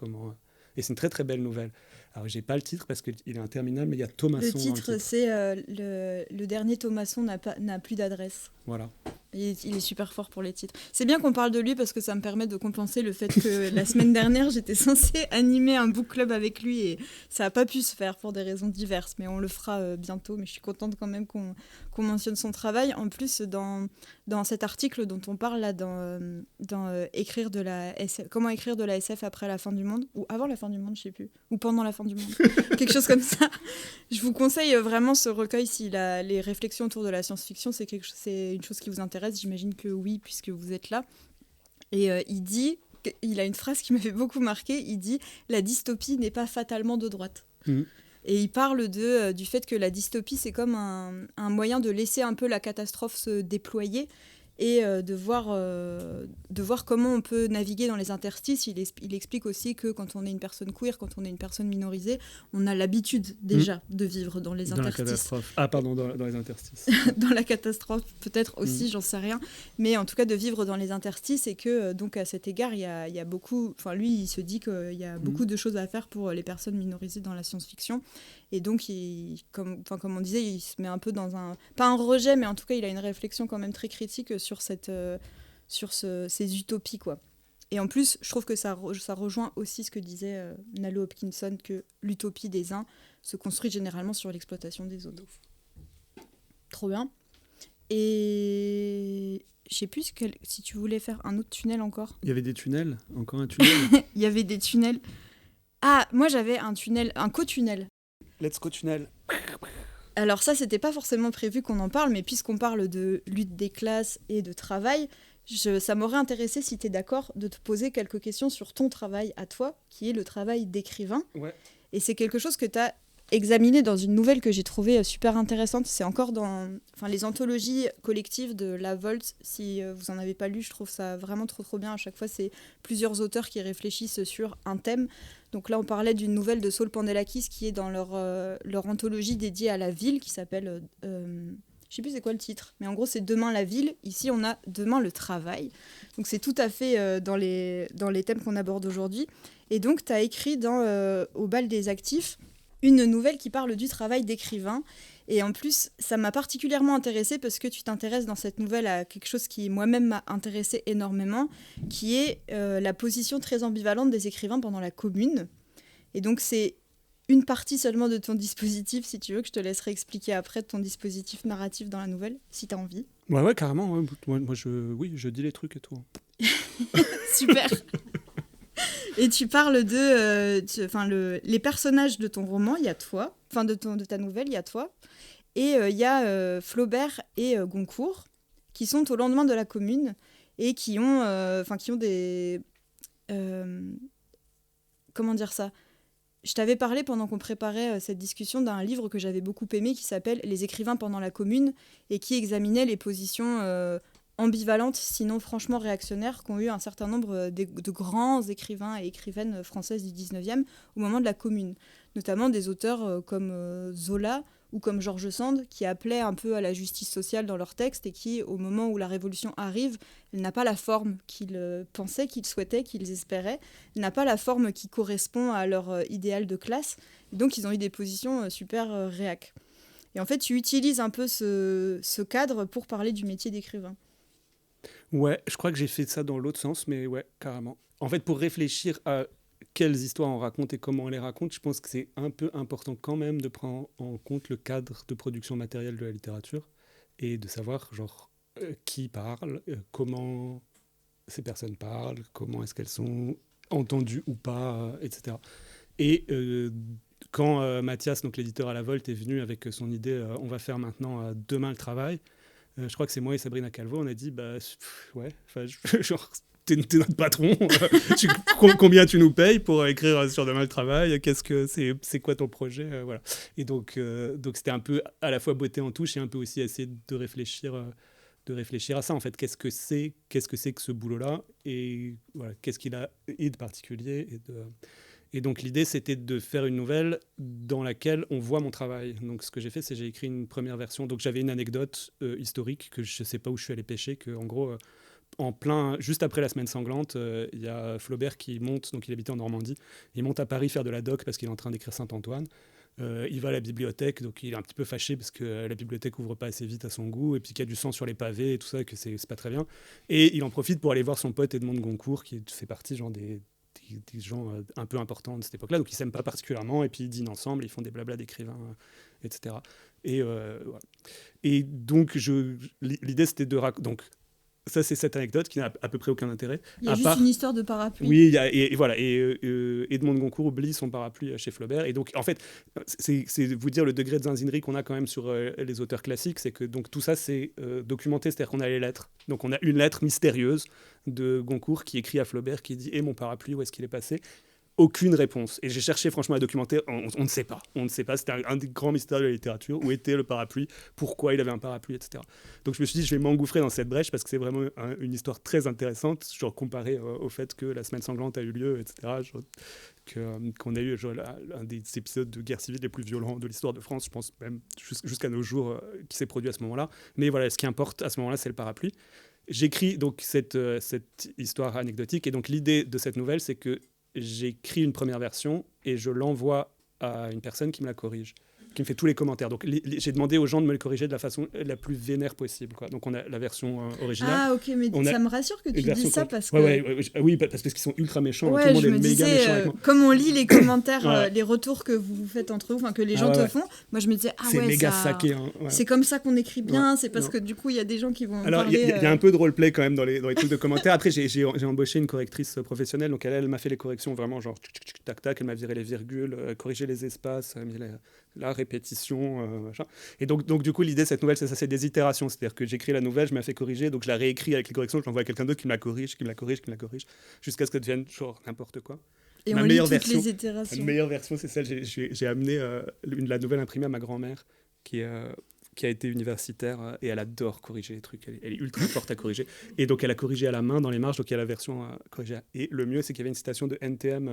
Et c'est une très très belle nouvelle. Alors j'ai pas le titre parce qu'il est interminable, mais il y a Thomasson. Le titre, c'est le dernier Thomasson n'a plus d'adresse. Voilà. Il est super fort pour les titres. C'est bien qu'on parle de lui parce que ça me permet de compenser le fait que la semaine dernière, j'étais censée animer un book club avec lui et ça n'a pas pu se faire pour des raisons diverses, mais on le fera bientôt. Mais je suis contente quand même qu'on mentionne son travail. En plus, dans cet article dont on parle là, dans écrire de la SF, comment écrire de la SF après la fin du monde, ou avant la fin du monde, je sais plus, ou pendant la fin du monde, quelque chose comme ça. Je vous conseille vraiment ce recueil si les réflexions autour de la science-fiction, c'est une chose qui vous intéresse. J'imagine que oui, puisque vous êtes là. Et il a une phrase qui m'avait beaucoup marqué. Il dit « La dystopie n'est pas fatalement de droite ». Et il parle du fait que la dystopie, c'est comme un moyen de laisser un peu la catastrophe se déployer et de voir comment on peut naviguer dans les interstices. Il explique aussi que quand on est une personne queer, quand on est une personne minorisée, on a l'habitude déjà de vivre dans les interstices. Dans la catastrophe. Ah pardon, dans les interstices. Dans la catastrophe, peut-être aussi, j'en sais rien. Mais en tout cas, de vivre dans les interstices et que, donc, à cet égard, il y a beaucoup... Enfin, lui, il se dit qu'il y a beaucoup de choses à faire pour les personnes minorisées dans la science-fiction. Et donc, comme on disait, il se met un peu dans un... Pas un rejet, mais en tout cas, il a une réflexion quand même très critique sur ces utopies, quoi. Et en plus, je trouve que ça rejoint aussi ce que disait Nalo Hopkinson, que l'utopie des uns se construit généralement sur l'exploitation des autres. Trop bien. Et je sais plus si tu voulais faire un autre tunnel encore. Il y avait des tunnels? Encore un tunnel? Il y avait des tunnels. Ah, moi j'avais un co-tunnel. Let's go tunnel. Alors ça, c'était pas forcément prévu qu'on en parle, mais puisqu'on parle de lutte des classes et de travail, ça m'aurait intéressé, si tu es d'accord, de te poser quelques questions sur ton travail à toi, qui est le travail d'écrivain. Ouais. Et c'est quelque chose que tu as examiné dans une nouvelle que j'ai trouvée super intéressante. C'est encore dans les anthologies collectives de La Volte. Si vous en avez pas lu, je trouve ça vraiment trop bien. À chaque fois, c'est plusieurs auteurs qui réfléchissent sur un thème. Donc là, on parlait d'une nouvelle de Saul Pandelakis qui est dans leur anthologie dédiée à la ville, qui s'appelle... je sais plus c'est quoi le titre, mais en gros, c'est Demain la ville. Ici, on a Demain le travail. Donc c'est tout à fait dans les thèmes qu'on aborde aujourd'hui. Et donc, tu as écrit Au bal des actifs une nouvelle qui parle du travail d'écrivain. Et en plus, ça m'a particulièrement intéressée parce que tu t'intéresses dans cette nouvelle à quelque chose qui moi-même m'a intéressée énormément, qui est la position très ambivalente des écrivains pendant la Commune. Et donc c'est une partie seulement de ton dispositif, si tu veux, que je te laisserai expliquer après ton dispositif narratif dans la nouvelle, si tu as envie. Ouais, carrément. Ouais. Moi, je dis les trucs et tout. Super. Et tu parles les personnages de ton roman, il y a toi, de ta nouvelle, il y a toi, et il y a Flaubert et Goncourt, qui sont au lendemain de la Commune, et qui ont des... comment dire ça ? Je t'avais parlé pendant qu'on préparait cette discussion d'un livre que j'avais beaucoup aimé qui s'appelle « Les écrivains pendant la Commune » et qui examinait les positions ambivalentes, sinon franchement réactionnaires, qu'ont eu un certain nombre de grands écrivains et écrivaines françaises du 19e au moment de la Commune. Notamment des auteurs comme Zola ou comme George Sand, qui appelaient un peu à la justice sociale dans leurs textes et qui, au moment où la Révolution arrive, elle n'a pas la forme qu'ils pensaient, qu'ils souhaitaient, qu'ils espéraient. Elle n'a pas la forme qui correspond à leur idéal de classe. Et donc, ils ont eu des positions super réac. Et en fait, tu utilises un peu ce cadre pour parler du métier d'écrivain. Ouais, je crois que j'ai fait ça dans l'autre sens, mais ouais, carrément. En fait, pour réfléchir à quelles histoires on raconte et comment on les raconte, je pense que c'est un peu important quand même de prendre en compte le cadre de production matérielle de la littérature et de savoir qui parle, comment ces personnes parlent, comment est-ce qu'elles sont entendues ou pas, etc. Et quand Mathias, donc l'éditeur à la Volte, est venu avec son idée on va faire maintenant demain le travail, je crois que c'est moi et Sabrina Calvo, on a dit ouais, genre t'es notre patron, combien tu nous payes pour écrire sur Demain le travail, c'est quoi ton projet, voilà. Et donc c'était un peu à la fois botter en touche et un peu aussi essayer de réfléchir à ça en fait, qu'est-ce que c'est que ce boulot-là et voilà, qu'est-ce qu'il a de particulier et donc l'idée c'était de faire une nouvelle dans laquelle on voit mon travail. Donc ce que j'ai fait, c'est j'ai écrit une première version. Donc j'avais une anecdote historique que je sais pas où je suis allé pêcher, que en gros juste après la Semaine sanglante, il y a Flaubert qui monte, donc il habitait en Normandie, il monte à Paris faire de la doc parce qu'il est en train d'écrire Saint-Antoine. Il va à la bibliothèque, donc il est un petit peu fâché parce que la bibliothèque ouvre pas assez vite à son goût et puis qu'il y a du sang sur les pavés et tout ça, que c'est pas très bien. Et il en profite pour aller voir son pote Edmond de Goncourt qui fait partie des gens un peu importants de cette époque-là, donc ils s'aiment pas particulièrement et puis ils dînent ensemble, ils font des blablas d'écrivains, etc. Et, voilà. Et donc l'idée c'était de donc ça, c'est cette anecdote qui n'a à peu près aucun intérêt. Il y a juste une histoire de parapluie. Oui, et voilà. Et Edmond de Goncourt oublie son parapluie chez Flaubert. Et donc, en fait, c'est vous dire le degré de zinzinerie qu'on a quand même sur les auteurs classiques. C'est que donc, tout ça, c'est documenté. C'est-à-dire qu'on a les lettres. Donc, on a une lettre mystérieuse de Goncourt qui écrit à Flaubert qui dit « Et mon parapluie, où est-ce qu'il est passé ?» Aucune réponse. Et j'ai cherché franchement à documenter, on ne sait pas. On ne sait pas, c'était un des grands mystères de la littérature. Où était le parapluie, pourquoi il avait un parapluie, etc. Donc je me suis dit, je vais m'engouffrer dans cette brèche parce que c'est vraiment une histoire très intéressante, genre comparée au fait que la Semaine sanglante a eu lieu, etc. Qu'on a eu un des épisodes de guerre civile les plus violents de l'histoire de France, je pense même jusqu'à nos jours, qui s'est produit à ce moment-là. Mais voilà, ce qui importe à ce moment-là, c'est le parapluie. J'écris donc cette histoire anecdotique et donc l'idée de cette nouvelle, c'est que j'écris une première version et je l'envoie à une personne qui me la corrige, qui me fait tous les commentaires. Donc j'ai demandé aux gens de me le corriger de la façon la plus vénère possible, quoi. Donc on a la version originale. Ah ok, mais ça me rassure que tu dis ça parce que... Oui, parce qu'ils sont ultra méchants. Ouais, tout le monde est méga méchant avec moi. Comme on lit les commentaires, les retours que vous faites entre vous, que les gens te font, moi je me disais, c'est méga saqué. Hein, c'est comme ça qu'on écrit bien, c'est parce que du coup il y a des gens qui vont Alors il y a un peu de roleplay quand même dans les trucs de commentaires. Après j'ai embauché une correctrice professionnelle, donc elle m'a fait les corrections vraiment genre tac tac, elle m'a viré les virgules, corrigé les espaces, mis la répétition, machin. Et donc du coup l'idée de cette nouvelle c'est des itérations, c'est-à-dire que j'écris la nouvelle, je me la fais corriger, donc je la réécris avec les corrections, je l'envoie à quelqu'un d'autre qui me la corrige, jusqu'à ce que ça devienne genre n'importe quoi. Et on lit toutes les itérations. La meilleure version c'est celle, j'ai amené la nouvelle imprimée à ma grand-mère qui a été universitaire et elle adore corriger les trucs, elle est ultra forte à corriger, et donc elle a corrigé à la main dans les marges, donc il y a la version corrigée. Et le mieux c'est qu'il y avait une citation de NTM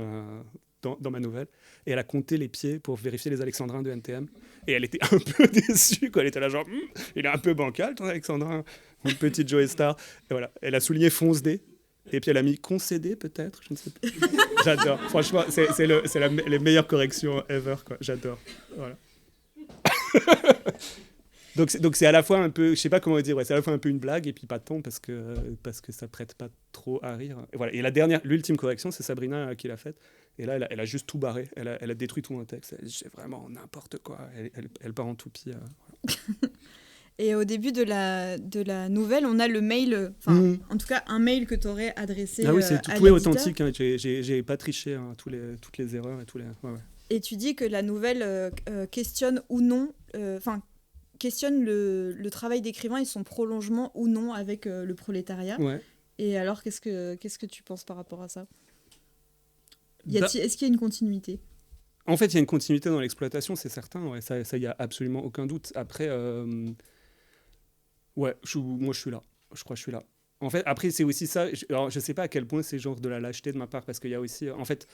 dans ma nouvelle, et elle a compté les pieds pour vérifier les alexandrins de NTM, et elle était un peu déçue, quoi. Elle était là genre il est un peu bancal ton alexandrin, mon petit Joey Star, et voilà, elle a souligné fonce D. Et puis elle a mis concédé peut-être, je ne sais pas. J'adore. Franchement, les meilleures corrections ever, quoi. J'adore. Voilà. Donc c'est à la fois un peu, je sais pas comment dire, c'est à la fois un peu une blague et puis pas tant parce que ça prête pas trop à rire. Et voilà. Et l'ultime correction, c'est Sabrina qui l'a faite. Et là, elle a juste tout barré. Elle a détruit tout un texte. C'est vraiment n'importe quoi. Elle part en toupie. Voilà. Et au début de la nouvelle, on a le mail, en tout cas un mail que tu aurais adressé à l'éditeur. Tout est authentique. Hein. J'ai pas triché toutes les erreurs et tous les. Ouais. Et tu dis que la nouvelle questionne ou non, questionne le travail d'écrivain et son prolongement ou non avec le prolétariat. Ouais. Et alors, qu'est-ce que tu penses par rapport à ça ? Est-ce qu'il y a une continuité ? En fait, il y a une continuité dans l'exploitation, c'est certain. Ouais, ça, il n'y a absolument aucun doute. Après, moi, je suis là. Je crois que je suis là. En fait, après, c'est aussi ça. Alors, je ne sais pas à quel point c'est genre de la lâcheté de ma part, parce qu'il y a aussi... En fait,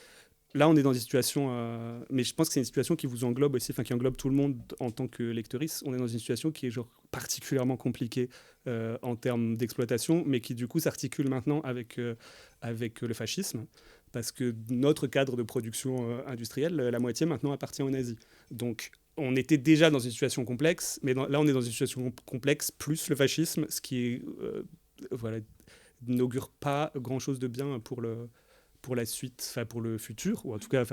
là, on est dans une situation... mais je pense que c'est une situation qui vous englobe aussi, qui englobe tout le monde en tant que lectrice. On est dans une situation qui est genre particulièrement compliquée en termes d'exploitation, mais qui, du coup, s'articule maintenant avec le fascisme. Parce que notre cadre de production industrielle, la moitié maintenant appartient aux nazis. Donc, on était déjà dans une situation complexe, mais là, on est dans une situation complexe plus le fascisme, ce qui n'augure pas grand-chose de bien pour la suite, pour le futur, ou en tout cas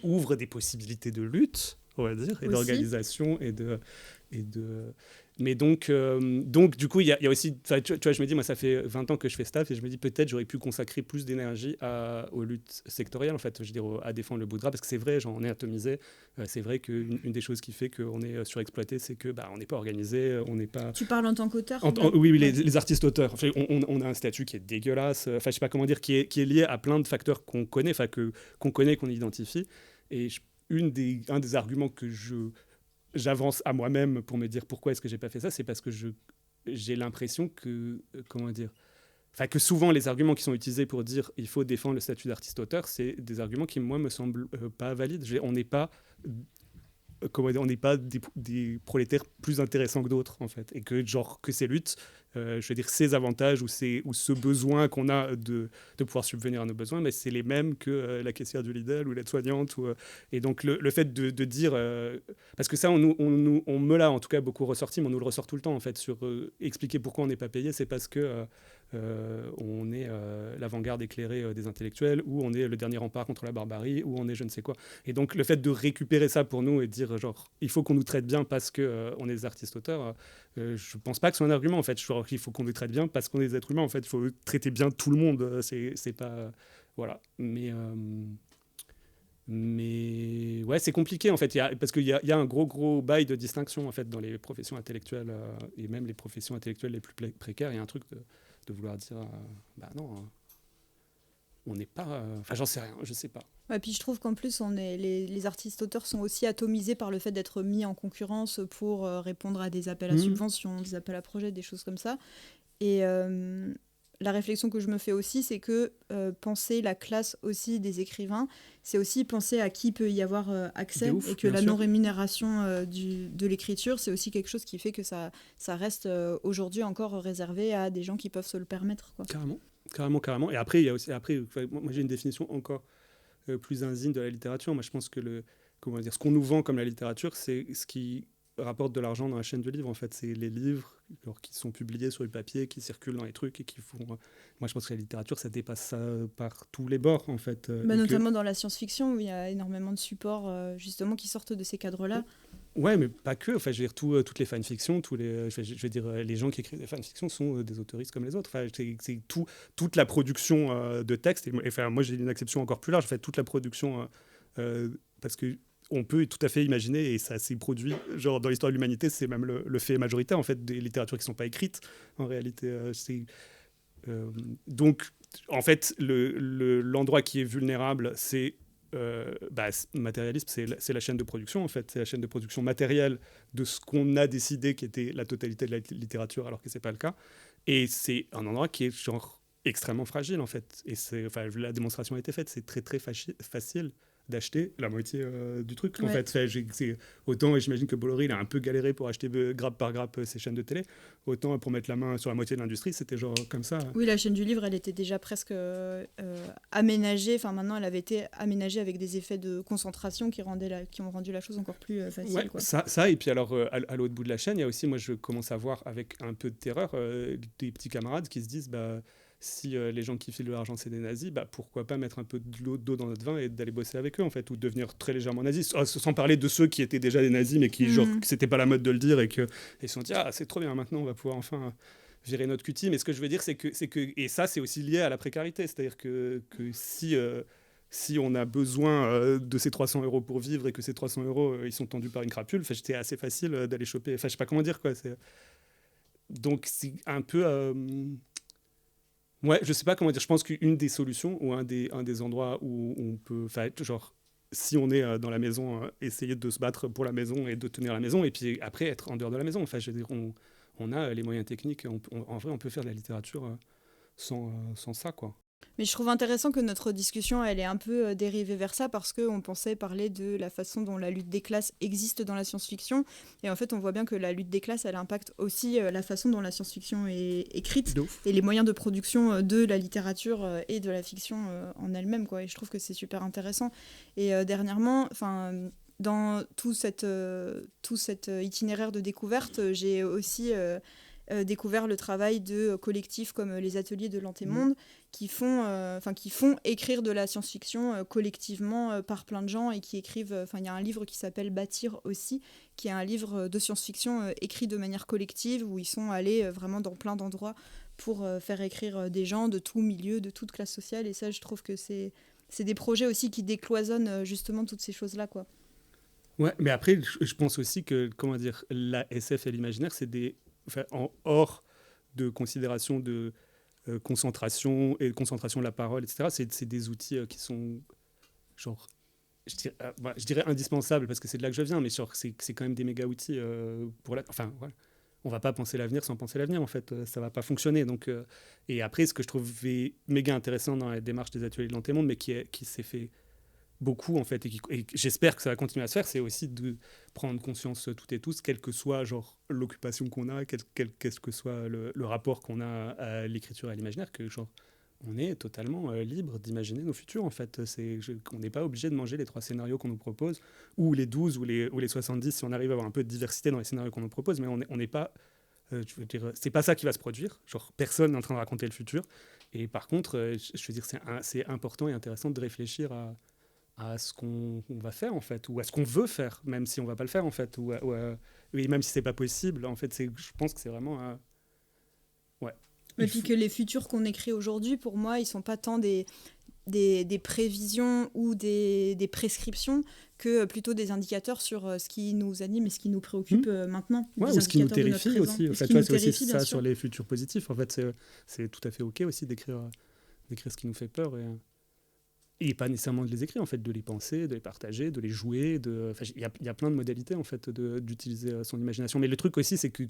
ouvre des possibilités de lutte, on va dire, et d'organisation Mais donc, du coup, il y a aussi... Tu vois, je me dis, moi, ça fait 20 ans que je fais staff, et je me dis, peut-être, j'aurais pu consacrer plus d'énergie aux luttes sectorielles, en fait, je veux dire, à défendre le bout de gras, parce que c'est vrai, on est atomisé. C'est vrai qu'une des choses qui fait qu'on est surexploité, c'est qu'on n'est pas organisé, on n'est pas... Tu parles en tant qu'auteur Oui, les artistes-auteurs. Enfin, on a un statut qui est dégueulasse, je sais pas comment dire, qui est lié à plein de facteurs qu'on connaît, qu'on connaît, qu'on identifie. Et un des arguments que j'avance à moi-même pour me dire pourquoi est-ce que j'ai pas fait ça, c'est parce que j'ai l'impression que que souvent les arguments qui sont utilisés pour dire il faut défendre le statut d'artiste-auteur, c'est des arguments qui moi me semblent pas valides. On n'est pas des prolétaires plus intéressants que d'autres, en fait, et que ces luttes, je veux dire, ces avantages ou ce besoin qu'on a de pouvoir subvenir à nos besoins, mais c'est les mêmes que la caissière du Lidl ou l'aide-soignante. Et donc le fait de dire... parce que ça, on me l'a en tout cas beaucoup ressorti, mais on nous le ressort tout le temps, en fait, sur expliquer pourquoi on n'est pas payé, c'est parce que on est l'avant-garde éclairée des intellectuels, ou on est le dernier rempart contre la barbarie, ou on est je ne sais quoi. Et donc le fait de récupérer ça pour nous et de dire il faut qu'on nous traite bien parce qu'on est des artistes-auteurs, je pense pas que ce soit un argument, en fait. Il faut qu'on nous traite bien parce qu'on est des êtres humains, en fait. Il faut traiter bien tout le monde. C'est pas... Voilà. Mais ouais, c'est compliqué, en fait, parce qu'il y a un gros bail de distinction, en fait, dans les professions intellectuelles, et même les professions intellectuelles les plus précaires. Il y a un truc de vouloir dire non, on n'est pas... j'en sais rien, je sais pas. Ouais, puis je trouve qu'en plus, les artistes-auteurs sont aussi atomisés par le fait d'être mis en concurrence pour répondre à des appels à subventions, des appels à projets, des choses comme ça. Et la réflexion que je me fais aussi, c'est que penser la classe aussi des écrivains, c'est aussi penser à qui peut y avoir accès, et que la non-rémunération de l'écriture, c'est aussi quelque chose qui fait que ça reste aujourd'hui encore réservé à des gens qui peuvent se le permettre, quoi. Carrément. Et après, il y a aussi... moi, j'ai une définition encore plus insigne de la littérature. Moi, je pense que ce qu'on nous vend comme la littérature, c'est ce qui rapporte de l'argent dans la chaîne du livre, en fait. C'est les livres qui sont publiés sur le papier, qui circulent dans les trucs et qui font... Moi, je pense que la littérature, ça dépasse ça par tous les bords, en fait. Notamment dans la science-fiction, où il y a énormément de supports, justement, qui sortent de ces cadres-là. Ouais, mais pas que. Enfin, je veux dire, toutes les fanfictions, je veux dire, les gens qui écrivent des fanfictions sont des autoristes comme les autres. Enfin, c'est toute la production de texte. Et moi, j'ai une acception encore plus large. En fait, toute la production, parce que on peut tout à fait imaginer, et ça s'est produit, genre dans l'histoire de l'humanité, c'est même le fait majoritaire, en fait, des littératures qui ne sont pas écrites, en réalité. Donc, en fait, l'endroit qui est vulnérable, c'est matérialisme, c'est la chaîne de production, en fait. C'est la chaîne de production matérielle de ce qu'on a décidé qui était la totalité de la littérature, alors que ce n'est pas le cas. Et c'est un endroit qui est extrêmement fragile, en fait. Et la démonstration a été faite. C'est très, très facile d'acheter la moitié du truc. En Ouais. fait, autant, j'imagine que Bolloré il a un peu galéré pour acheter grappe par grappe ses chaînes de télé, autant pour mettre la main sur la moitié de l'industrie, c'était genre comme ça. Oui, la chaîne du livre, elle était déjà presque aménagée. Enfin, maintenant, elle avait été aménagée avec des effets de concentration qui ont rendu la chose encore plus facile. Ouais, Quoi. ça, et puis alors, à l'autre bout de la chaîne, il y a aussi, moi, je commence à voir avec un peu de terreur des petits camarades qui se disent, bah, si les gens qui filent de l'argent, c'est des nazis, bah, pourquoi pas mettre un peu d'eau dans notre vin et d'aller bosser avec eux, en fait, ou devenir très légèrement nazis, sans parler de ceux qui étaient déjà des nazis, mais qui, genre, que c'était pas la mode de le dire, et qu'ils se sont dit, ah, c'est trop bien, maintenant, on va pouvoir enfin virer notre cutie. Mais ce que je veux dire, c'est que, et ça, c'est aussi lié à la précarité, c'est-à-dire que si on a besoin de ces 300 € pour vivre et que ces 300 € ils sont tendus par une crapule, c'était assez facile d'aller choper. Enfin, je sais pas comment dire quoi. Donc c'est un peu. Ouais, je sais pas comment dire. Je pense qu'une des solutions ou un des endroits où on peut, enfin, genre, si on est dans la maison, essayer de se battre pour la maison et de tenir la maison, et puis après être en dehors de la maison. Enfin, je veux dire, on a les moyens techniques. En vrai, on peut faire de la littérature sans ça, quoi. Mais je trouve intéressant que notre discussion, elle est un peu dérivée vers ça parce qu'on pensait parler de la façon dont la lutte des classes existe dans la science-fiction. Et en fait, on voit bien que la lutte des classes, elle impacte aussi la façon dont la science-fiction est écrite et les moyens de production de la littérature et de la fiction en elle-même, quoi. Et je trouve que c'est super intéressant. Et dernièrement, dans tout cet itinéraire de découverte, j'ai aussi découvert le travail de collectifs comme les ateliers de l'Antémonde qui font écrire de la science-fiction collectivement par plein de gens et qui écrivent. Il y a un livre qui s'appelle Bâtir aussi, qui est un livre de science-fiction écrit de manière collective où ils sont allés vraiment dans plein d'endroits pour faire écrire des gens de tout milieu, de toute classe sociale. Et ça, je trouve que c'est des projets aussi qui décloisonnent justement toutes ces choses-là, quoi. Ouais, mais après, je pense aussi que, comment dire, la SF et l'imaginaire, c'est en hors de considération de concentration et de concentration de la parole, etc. C'est des outils qui sont, genre, je dirais indispensables parce que c'est de là que je viens, mais genre, c'est quand même des méga outils pour la. Enfin, voilà. On va pas penser l'avenir sans penser l'avenir, en fait, ça va pas fonctionner. Donc, et après, ce que je trouvais méga intéressant dans la démarche des ateliers de l'Antémonde, mais qui s'est fait beaucoup en fait et j'espère que ça va continuer à se faire, c'est aussi de prendre conscience toutes et tous, quelle que soit genre l'occupation qu'on a, quel que soit le rapport qu'on a à l'écriture et à l'imaginaire, que genre on est totalement libre d'imaginer nos futurs en fait. On n'est pas obligé de manger les 3 scénarios qu'on nous propose ou les 12 ou les 70 si on arrive à avoir un peu de diversité dans les scénarios qu'on nous propose, mais on n'est pas je veux dire, c'est pas ça qui va se produire. Genre, personne n'est en train de raconter le futur. Et par contre, je veux dire, c'est important et intéressant de réfléchir à ce qu'on va faire en fait, ou à ce qu'on veut faire, même si on va pas le faire en fait, et même si c'est pas possible. En fait, je pense que c'est vraiment ouais. Et puis que les futurs qu'on écrit aujourd'hui, pour moi, ils sont pas tant des prévisions ou des prescriptions que plutôt des indicateurs sur ce qui nous anime et ce qui nous préoccupe maintenant. Ouais, ou ce qui nous terrifie aussi. En fait, c'est aussi ça sur les futurs positifs. En fait, c'est tout à fait OK aussi d'écrire ce qui nous fait peur et pas nécessairement de les écrire, en fait, de les penser, de les partager, de les jouer. Il y a plein de modalités, en fait, d'utiliser son imagination. Mais le truc aussi, c'est que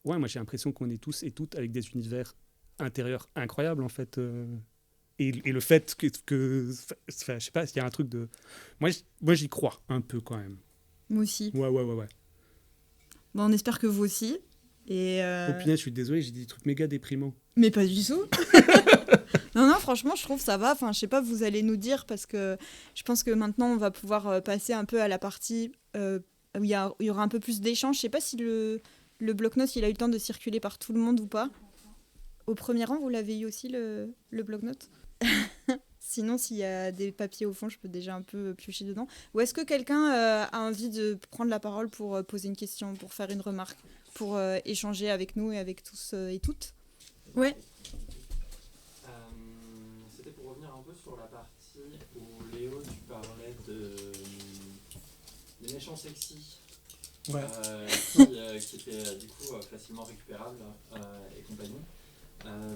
ouais, moi, j'ai l'impression qu'on est tous et toutes avec des univers intérieurs incroyables, en fait. Et le fait que je sais pas, il y a un truc de... Moi, j'y crois un peu, quand même. Moi aussi. Ouais. Bon, on espère que vous aussi. Et Au final, je suis désolé, j'ai dit des trucs méga déprimants. Mais pas du tout. Non, franchement, je trouve ça va. Enfin, je sais pas, vous allez nous dire, parce que je pense que maintenant, on va pouvoir passer un peu à la partie où il y aura un peu plus d'échanges. Je sais pas si le bloc-notes, il a eu le temps de circuler par tout le monde ou pas. Au premier rang, vous l'avez eu aussi, le bloc-notes. Sinon, s'il y a des papiers au fond, je peux déjà un peu piocher dedans. Ou est-ce que quelqu'un a envie de prendre la parole pour poser une question, pour faire une remarque, pour échanger avec nous et avec tous et toutes? Ouais. C'était pour revenir un peu sur la partie où Léo, tu parlais des méchants sexy. Ouais. Qui étaient du coup facilement récupérables et compagnie.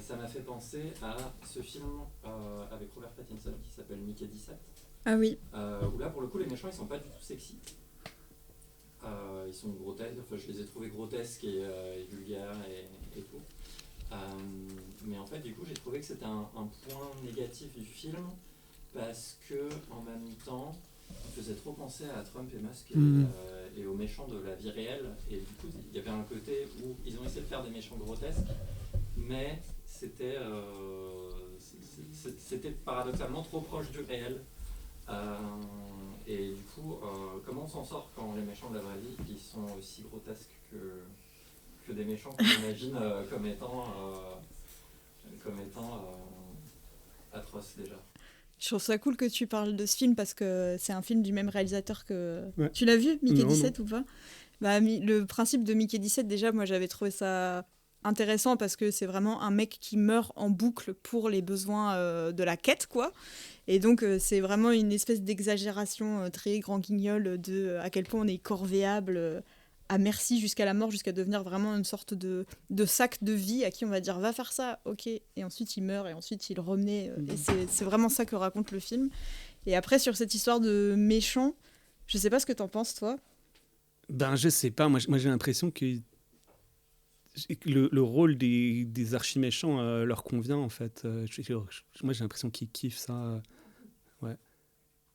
Ça m'a fait penser à ce film avec Robert Pattinson qui s'appelle Mickey 17. Ah oui. Où là, pour le coup, les méchants, ils sont pas du tout sexy. Ils sont grotesques, enfin, je les ai trouvés grotesques et vulgaires et tout. Mais en fait, du coup, j'ai trouvé que c'était un point négatif du film parce que en même temps, il faisait trop penser à Trump et Musk et aux méchants de la vie réelle. Et du coup, il y avait un côté où ils ont essayé de faire des méchants grotesques, mais c'était paradoxalement trop proche du réel. Et du coup, comment on s'en sort quand les méchants de la vraie vie ils sont aussi grotesques que des méchants qu'on imagine comme étant atroces déjà. Je trouve ça cool que tu parles de ce film parce que c'est un film du même réalisateur que... Ouais. Tu l'as vu, Mickey Non, 17 ou pas? Le principe de Mickey 17, déjà, moi j'avais trouvé ça intéressant parce que c'est vraiment un mec qui meurt en boucle pour les besoins de la quête, quoi. Et donc c'est vraiment une espèce d'exagération très grand guignol de à quel point on est corvéable à merci jusqu'à la mort, jusqu'à devenir vraiment une sorte de sac de vie à qui on va dire va faire ça, ok, et ensuite il meurt et ensuite il renaît. Et c'est vraiment ça que raconte le film. Et après, sur cette histoire de méchant, je sais pas ce que t'en penses, toi. Ben, je sais pas, moi j'ai l'impression que le rôle des archi-méchants leur convient, en fait. Moi j'ai l'impression qu'ils kiffent ça. Ouais.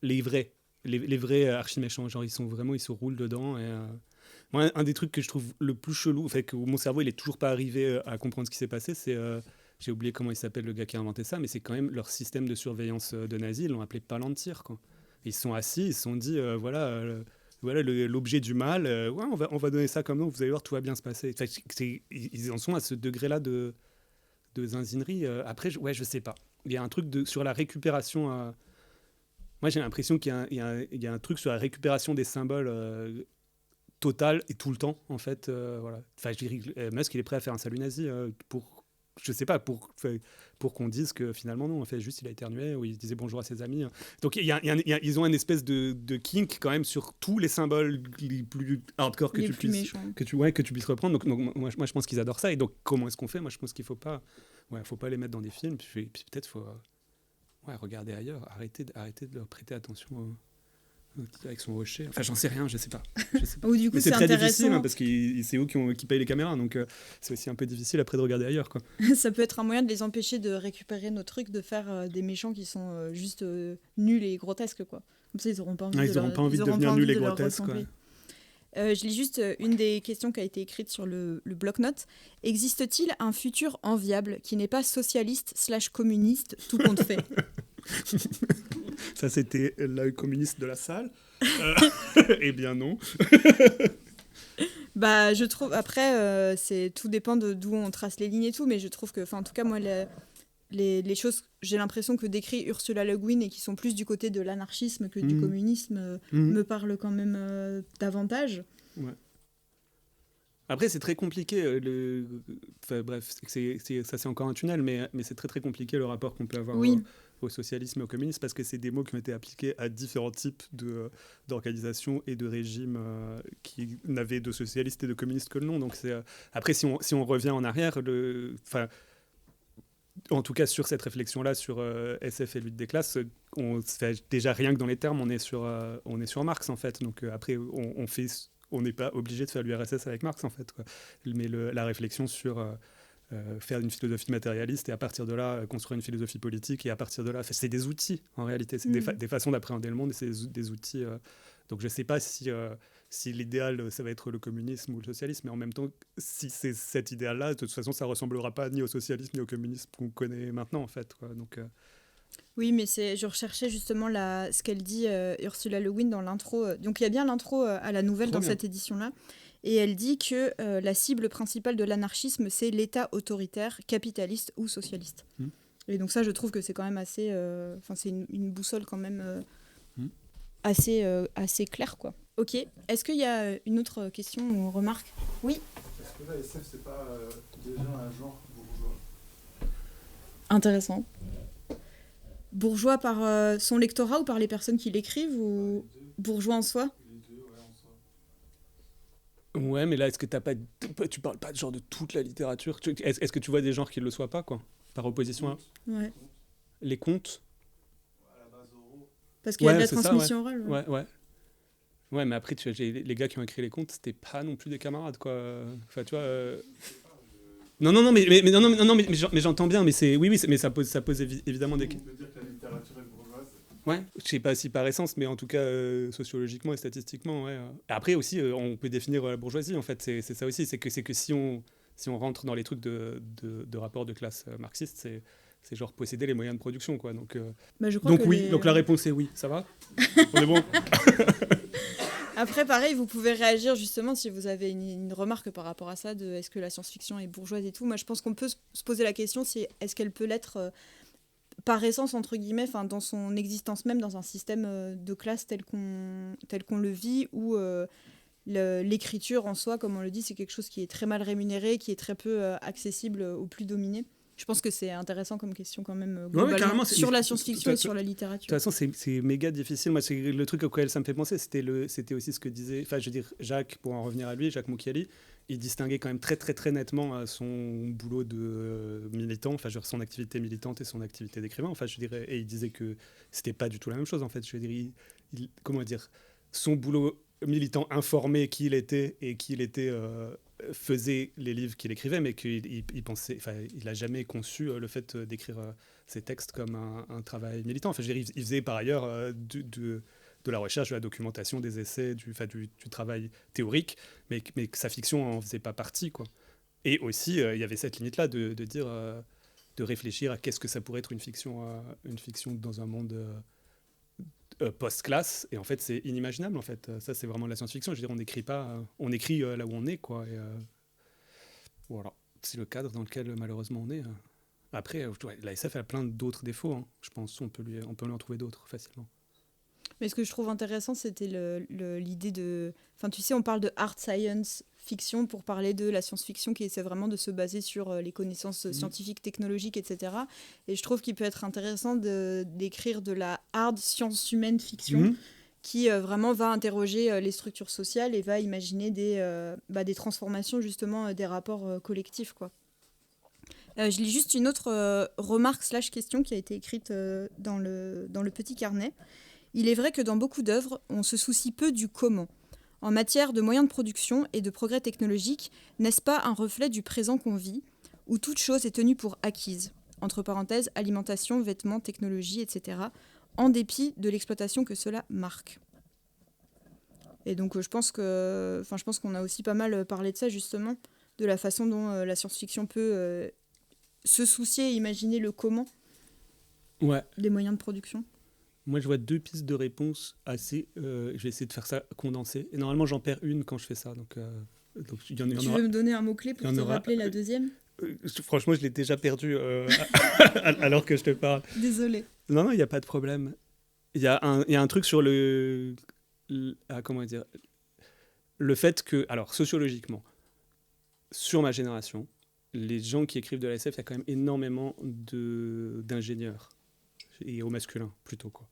Les vrais archi-méchants, genre ils se roulent dedans. Et, moi, un des trucs que je trouve le plus chelou, fait que mon cerveau il est toujours pas arrivé à comprendre ce qui s'est passé, c'est... j'ai oublié comment il s'appelle le gars qui a inventé ça, mais c'est quand même leur système de surveillance de nazis, ils l'ont appelé Palantir, quoi. Ils se sont assis, ils se sont dit, voilà l'objet du mal, ouais, on va donner ça comme nom, vous allez voir, tout va bien se passer. Enfin, ils en sont à ce degré-là de zinzinerie. Après, je sais pas. Il y a un truc sur la récupération. Moi, j'ai l'impression qu'il y a un truc sur la récupération des symboles total et tout le temps, en fait. Voilà. Enfin, je dirais, Musk, il est prêt à faire un salut nazi je sais pas, pour qu'on dise que finalement non, en fait, juste il a éternué ou il disait bonjour à ses amis. Donc ils ont une espèce de kink quand même sur tous les symboles les plus hardcore que tu puisses reprendre. Donc moi je pense qu'ils adorent ça. Et donc comment est-ce qu'on fait? Moi je pense qu'il faut pas les mettre dans des films. Puis peut-être faut regarder ailleurs, arrêter de leur prêter attention avec son rocher. Enfin, j'en sais rien, je sais pas. Ou du coup, mais c'est très intéressant. difficile, hein, parce que c'est eux qui payent les caméras, donc c'est aussi un peu difficile après de regarder ailleurs, quoi. Ça peut être un moyen de les empêcher de récupérer nos trucs, de faire des méchants qui sont juste nuls et grotesques, quoi. Comme ça, ils n'auront pas envie de devenir nuls et grotesques, quoi. Je lis juste une des questions qui a été écrite sur le bloc-notes. Existe-t-il un futur enviable qui n'est pas socialiste/communiste, tout compte fait? Ça, c'était le communiste de la salle. Eh bien non. Je trouve, après, tout dépend d'où on trace les lignes et tout, mais je trouve que, en tout cas, moi, les choses, j'ai l'impression que décrit Ursula Le Guin et qui sont plus du côté de l'anarchisme que du communisme, me parlent quand même davantage. Ouais. Après, c'est très compliqué. Enfin, bref, ça c'est encore un tunnel, mais c'est très très compliqué le rapport qu'on peut avoir au socialisme et au communisme, parce que c'est des mots qui ont été appliqués à différents types d'organisations et de régimes qui n'avaient de socialistes et de communistes que le nom. Donc après, si on revient en arrière, en tout cas sur cette réflexion-là, sur SF et lutte des classes, déjà rien que dans les termes, on est sur Marx, en fait. Donc après, on n'est pas obligé de faire l'URSS avec Marx, en fait, quoi. Mais la réflexion sur faire une philosophie matérialiste et à partir de là construire une philosophie politique, et à partir de là, c'est des outils en réalité, c'est des façons d'appréhender le monde, et c'est des outils. Donc je ne sais pas si l'idéal ça va être le communisme ou le socialisme, mais en même temps, si c'est cet idéal-là, de toute façon ça ne ressemblera pas ni au socialisme ni au communisme qu'on connaît maintenant, en fait, quoi. Donc oui, mais je recherchais justement ce qu'elle dit, Ursula Le Guin, dans l'intro. Donc il y a bien l'intro à la nouvelle dans cette édition-là. Et elle dit que la cible principale de l'anarchisme, c'est l'État autoritaire, capitaliste ou socialiste. Et donc ça, je trouve que c'est quand même assez... c'est une boussole quand même assez claire, quoi. Ok, est-ce qu'il y a une autre question ou remarque? Oui. Est-ce que la SF, c'est pas déjà un genre bourgeois? Intéressant. Bourgeois par son lectorat ou par les personnes qui l'écrivent, ou bourgeois en soi? Les deux, ouais, en soi. Ouais, mais là, est-ce que tu parles pas de genre de toute la littérature? Est-ce que tu vois des genres qui ne le soient pas, quoi, par opposition à... Ouais. Les contes? À la base, oraux. Parce qu'il y a de la transmission orale. Ouais, mais après, les gars qui ont écrit les contes, c'était pas non plus des camarades, quoi. Enfin, tu vois... Non, mais j'entends bien, mais c'est... Oui, mais ça pose évidemment des... On peut dire que la littérature est bourgeoise. Ouais, je sais pas si par essence, mais en tout cas sociologiquement et statistiquement, ouais. Après aussi, on peut définir la bourgeoisie, en fait, c'est ça aussi, c'est que si on rentre dans les trucs de rapport de classe marxiste, c'est genre posséder les moyens de production, quoi. Bah, je crois que Oui, donc la réponse est oui, ça va. On est bon. Après, pareil, vous pouvez réagir justement si vous avez une remarque par rapport à ça, de est-ce que la science-fiction est bourgeoise et tout. Moi, je pense qu'on peut se poser la question, c'est est-ce qu'elle peut l'être par essence, entre guillemets, dans son existence même, dans un système de classe tel qu'on le vit, où l'écriture en soi, comme on le dit, c'est quelque chose qui est très mal rémunéré, qui est très peu accessible aux plus dominés. Je pense que c'est intéressant comme question quand même, globalement, sur la science-fiction et sur la littérature. De toute façon, c'est méga difficile. Moi, c'est le truc auquel ça me fait penser, c'était aussi ce que disait, enfin, je veux dire, Jacques, pour en revenir à lui, Jacques Moukiali, il distinguait quand même très, très, très nettement son boulot de militant, enfin, je veux dire, son activité militante et son activité d'écrivain. Enfin, je dirais, et il disait que c'était pas du tout la même chose, en fait. Je veux dire, comment dire, son boulot militant informé qui il était et qui il était faisait les livres qu'il écrivait, mais qu'il pensait, enfin, il a jamais conçu le fait d'écrire ses textes comme un travail militant. Enfin, je veux dire, il faisait par ailleurs de la recherche, de la documentation, des essais, du travail théorique, mais que sa fiction en faisait pas partie, quoi. Et aussi, il y avait cette limite-là de dire, de réfléchir à qu'est-ce que ça pourrait être une fiction dans un monde post-classe, et en fait c'est inimaginable, en fait. Ça, c'est vraiment de la science-fiction. Je veux dire, on n'écrit pas, on écrit là où on est, quoi. Et voilà, c'est le cadre dans lequel malheureusement on est. Après, la SF a plein d'autres défauts, hein. Je pense on peut lui en trouver d'autres facilement. Mais ce que je trouve intéressant, c'était l'idée de... Enfin, tu sais, on parle de hard science fiction pour parler de la science-fiction qui essaie vraiment de se baser sur les connaissances scientifiques, technologiques, etc. Et je trouve qu'il peut être intéressant d'écrire de la hard science humaine fiction qui vraiment va interroger les structures sociales et va imaginer des transformations, justement, des rapports collectifs, quoi. Je lis juste une autre remarque/question qui a été écrite dans le petit carnet. Il est vrai que dans beaucoup d'œuvres, on se soucie peu du comment. En matière de moyens de production et de progrès technologiques, n'est-ce pas un reflet du présent qu'on vit, où toute chose est tenue pour acquise, entre parenthèses, alimentation, vêtements, technologie, etc., en dépit de l'exploitation que cela marque. Et donc je pense qu'on a aussi pas mal parlé de ça, justement, de la façon dont la science-fiction peut se soucier et imaginer le comment des moyens de production. Moi, je vois deux pistes de réponse assez... je vais essayer de faire ça condensé. Et normalement, j'en perds une quand je fais ça. Donc, tu veux me donner un mot-clé pour te rappeler la deuxième ? Franchement, je l'ai déjà perdu alors que je te parle. Désolée. Non, il n'y a pas de problème. Il y a un truc sur comment dire, le fait que... Alors, sociologiquement, sur ma génération, les gens qui écrivent de la SF, il y a quand même énormément d'ingénieurs. Et au masculin, plutôt, quoi.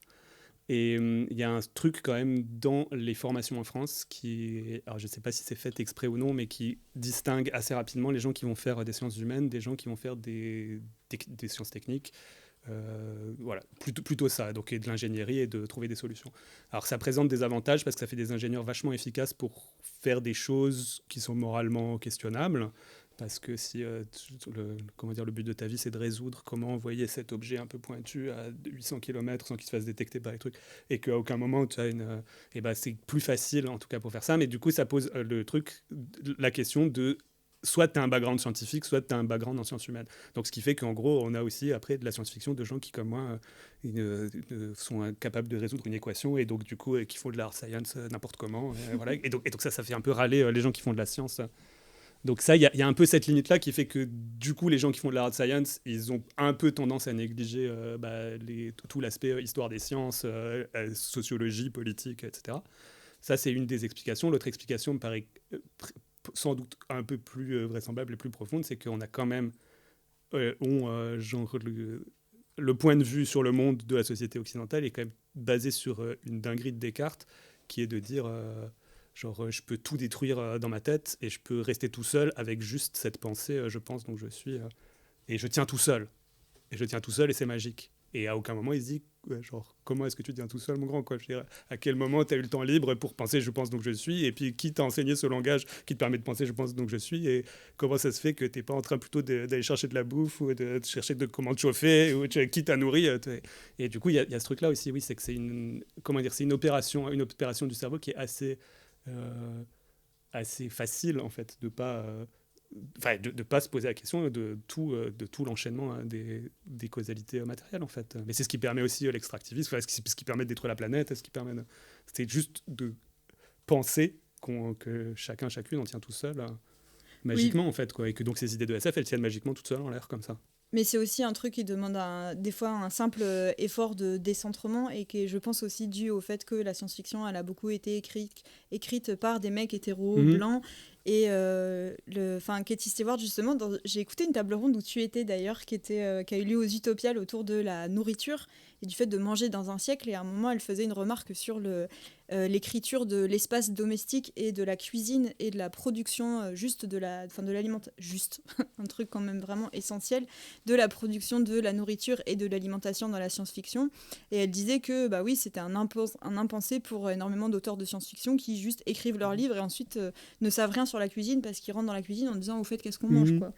Et il y a un truc quand même dans les formations en France qui, alors je ne sais pas si c'est fait exprès ou non, mais qui distingue assez rapidement les gens qui vont faire des sciences humaines des gens qui vont faire des sciences techniques. Voilà, plutôt ça, donc, et de l'ingénierie et de trouver des solutions. Alors ça présente des avantages parce que ça fait des ingénieurs vachement efficaces pour faire des choses qui sont moralement questionnables. Parce que si le but de ta vie, c'est de résoudre comment envoyer cet objet un peu pointu à 800 km sans qu'il se fasse détecter par les trucs, et qu'à aucun moment tu as c'est plus facile, en tout cas, pour faire ça. Mais du coup, ça pose la question de soit tu as un background scientifique, soit tu as un background en sciences humaines. Donc, ce qui fait qu'en gros, on a aussi, après, de la science-fiction de gens qui, comme moi, sont incapables de résoudre une équation, et donc, du coup, qui font de la hard science n'importe comment. Voilà. Et donc, ça fait un peu râler les gens qui font de la science. Donc ça, il y a un peu cette limite-là qui fait que, du coup, les gens qui font de la hard science, ils ont un peu tendance à négliger tout l'aspect histoire des sciences, sociologie, politique, etc. Ça, c'est une des explications. L'autre explication me paraît sans doute un peu plus vraisemblable et plus profonde, c'est qu'on a quand même le point de vue sur le monde de la société occidentale est quand même basé sur une dinguerie de Descartes, qui est de dire... je peux tout détruire dans ma tête et je peux rester tout seul avec juste cette pensée, je pense, donc je suis... et je tiens tout seul. Et c'est magique. Et à aucun moment, il se dit genre, comment est-ce que tu deviens tout seul, mon grand, quoi. Je veux dire, à quel moment tu as eu le temps libre pour penser je pense donc je suis, et puis qui t'a enseigné ce langage qui te permet de penser je pense donc je suis, et comment ça se fait que tu n'es pas en train plutôt d'aller chercher de la bouffe ou de chercher comment te chauffer ou qui t'a nourri. Et du coup, il y a ce truc-là aussi, oui, c'est que c'est c'est une opération du cerveau qui est assez facile, en fait, de pas se poser la question de tout l'enchaînement, hein, des causalités matérielles, en fait. Mais c'est ce qui permet aussi l'extractivisme, ce qui permet de détruire la planète, c'est juste de penser que chacune en tient tout seul, magiquement, en fait, quoi, et que donc ces idées de SF, elles tiennent magiquement toutes seules en l'air, comme ça. Mais c'est aussi un truc qui demande des fois un simple effort de décentrement et qui est, je pense, aussi dû au fait que la science-fiction, elle a beaucoup été écrite par des mecs hétéros, blancs. Et Katie Stewart, justement, j'ai écouté une table ronde où tu étais d'ailleurs, qui a eu lieu aux Utopiales autour de la nourriture et du fait de manger dans un siècle. Et à un moment, elle faisait une remarque sur l'écriture de l'espace domestique et de la cuisine et de la production juste de l'alimentation, juste, un truc quand même vraiment essentiel, de la production de la nourriture et de l'alimentation dans la science-fiction. Et elle disait que bah oui, c'était un impensé pour énormément d'auteurs de science-fiction qui juste écrivent leurs livres et ensuite ne savent rien sur la cuisine parce qu'ils rentrent dans la cuisine en disant au fait qu'est-ce qu'on mange, quoi.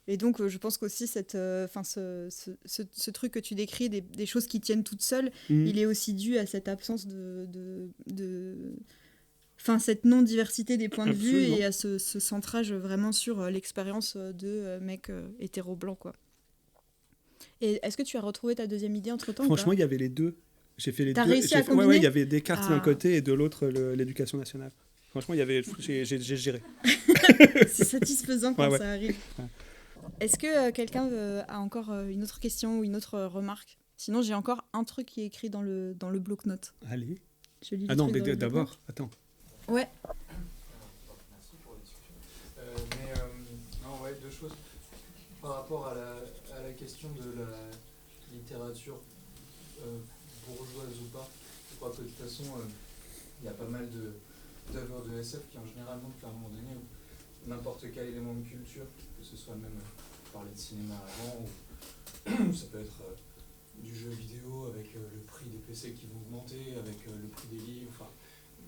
Et donc je pense qu'aussi ce truc que tu décris des choses qui tiennent toutes seules, il est aussi dû à cette absence cette non-diversité des points de vue et à ce centrage vraiment sur l'expérience de mecs hétéro blancs, quoi. Et est-ce que tu as retrouvé ta deuxième idée entre-temps? Franchement, il y avait les deux. J'ai fait les deux. T'as réussi à combiner? Ouais, il y avait Descartes d'un côté et de l'autre l'éducation nationale. Franchement, j'ai géré. C'est satisfaisant quand ouais. ça arrive. Ouais. Est-ce que quelqu'un a encore une autre question ou une autre remarque? Sinon, j'ai encore un truc qui est écrit dans le bloc-notes. Allez. Je lis ah non, mais d'abord, attends. Ouais. Merci pour la discussion. Non, ouais, deux choses. Par rapport à la question de la littérature bourgeoise ou pas, je crois que de toute façon, il y a pas mal d'œuvres de SF qui en général montrent qu'à un moment donné, n'importe quel élément de culture, que ce soit même parler de cinéma avant, ou ça peut être du jeu vidéo avec le prix des PC qui vont augmenter, avec le prix des livres, enfin,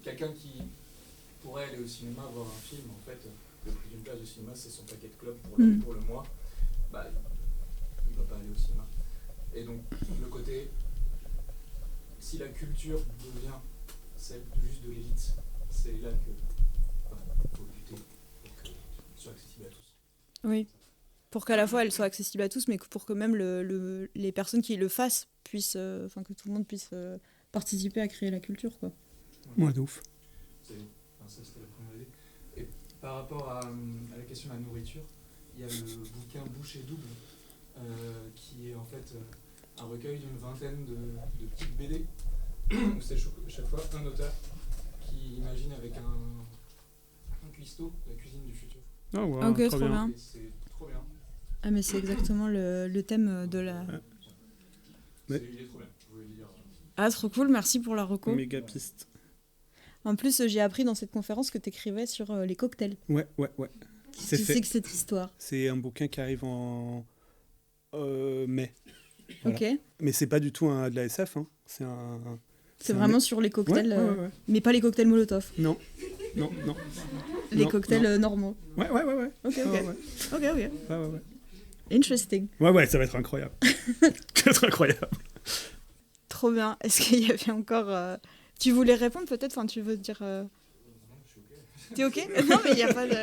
quelqu'un qui pourrait aller au cinéma voir un film, en fait, le prix d'une place de cinéma, c'est son paquet de clopes pour le mois, bah, il va pas aller au cinéma. Et donc, le côté, si la culture devient celle juste de l'élite, c'est là que faut lutter pour que ce soit accessible à tous. Oui, pour qu'à la fois elle soit accessible à tous, mais pour que même les personnes qui le fassent puissent, que tout le monde puisse participer à créer la culture, quoi. Ouais, de ouf. Ça, c'était la première idée. Et par rapport à la question de la nourriture, il y a le bouquin Bouche et double, qui est en fait un recueil d'une vingtaine de petites BD, où c'est chaque fois un auteur qui imagine avec un cuistot la cuisine du futur. Oh, wow, ok, trop bien. Et c'est trop bien. Ah, mais c'est exactement le thème de la... Il est trop bien, je voulais le dire. Ah, trop cool, merci pour la reco. Méga piste. En plus, j'ai appris dans cette conférence que tu écrivais sur les cocktails. Ouais. Qu'est-ce que c'est que cette histoire? C'est un bouquin qui arrive en mai. Voilà. Ok. Mais c'est pas du tout de la SF, hein. C'est vraiment sur les cocktails, ouais. mais pas les cocktails Molotov. Non. Les cocktails normaux. Ouais. Ok. Ouais. Interesting. Ouais, ça va être incroyable. Ça va être incroyable. Trop bien. Est-ce qu'il y avait encore... Tu voulais répondre peut-être? Enfin, tu veux dire... Non, je suis ok. T'es ok? Non, mais il n'y a pas de...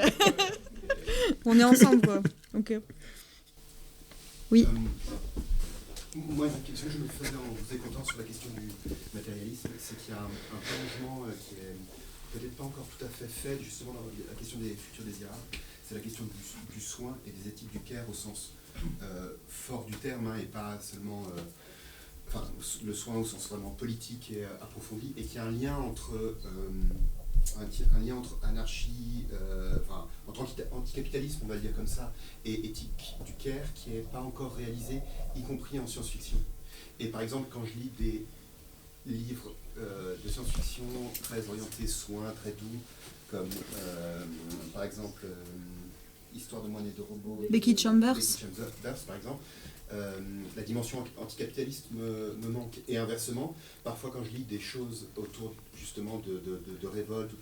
On est ensemble, quoi. Ok. Oui. Moi, une question que je me faisais en vous écoutant sur la question du matérialisme, c'est qu'il y a un changement qui est peut-être pas encore tout à fait justement dans la question des futurs désirables. C'est la question du soin et des éthiques du care au sens fort du terme, hein, et pas seulement le soin au sens vraiment politique et approfondi, et qu'il y a un lien entre anarchie, entre anticapitalisme, on va le dire comme ça, et éthique du care qui n'est pas encore réalisé, y compris en science-fiction. Et par exemple, quand je lis des livres de science-fiction très orientés soins, très doux, comme par exemple Histoire de moines et de robots. Becky Chambers. Becky Chambers, par exemple. La dimension anticapitaliste me manque. Et inversement, parfois quand je lis des choses autour justement de révolte,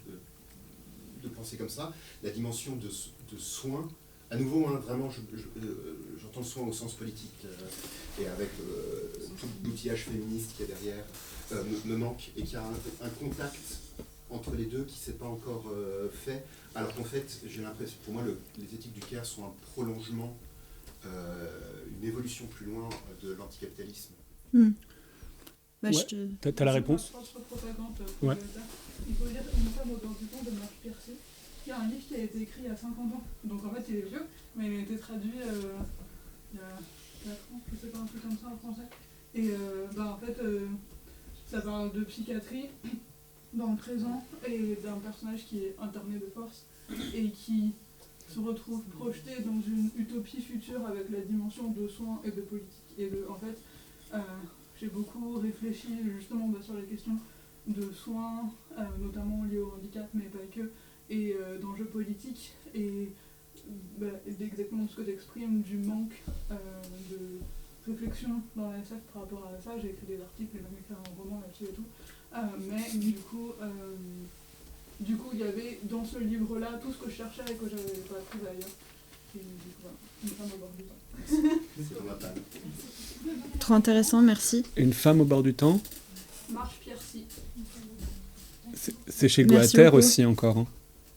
de pensée comme ça, la dimension de soin, à nouveau, hein, vraiment, j'entends le soin au sens politique, et avec tout l'outillage féministe qui est derrière, me manque, et qu'il y a un contact entre les deux qui ne s'est pas encore fait, alors qu'en fait, j'ai l'impression, pour moi, les éthiques du CAIR sont un prolongement, une évolution plus loin de l'anticapitalisme. Bah, Ouais. T'as la réponse? Ouais. Il faut lire Une femme au bord du pont de Marc Piercy, qui est un livre qui a été écrit il y a 50 ans. Donc en fait, il est vieux, mais il a été traduit il y a 4 ans, je sais pas, un truc comme ça en français. Et en fait, ça parle de psychiatrie dans le présent et d'un personnage qui est interné de force et qui se retrouve projeté dans une utopie future avec la dimension de soins et de politique. Et en fait, j'ai beaucoup réfléchi justement sur les questions de soins, notamment liés au handicap, mais pas que, et d'enjeux politiques, et exactement ce que tu exprimes, du manque de réflexion dans la SF par rapport à ça. J'ai écrit des articles, j'ai même écrit un roman là-dessus et tout. Mais du coup, il y avait dans ce livre-là tout ce que je cherchais et que j'avais pas trouvé ailleurs. Et du coup, voilà, Une femme au bord du temps. C'est dans ma table. Trop intéressant, merci. Une femme au bord du temps. Marc Piercy. C'est chez Merci Guater beaucoup. aussi encore. Hein.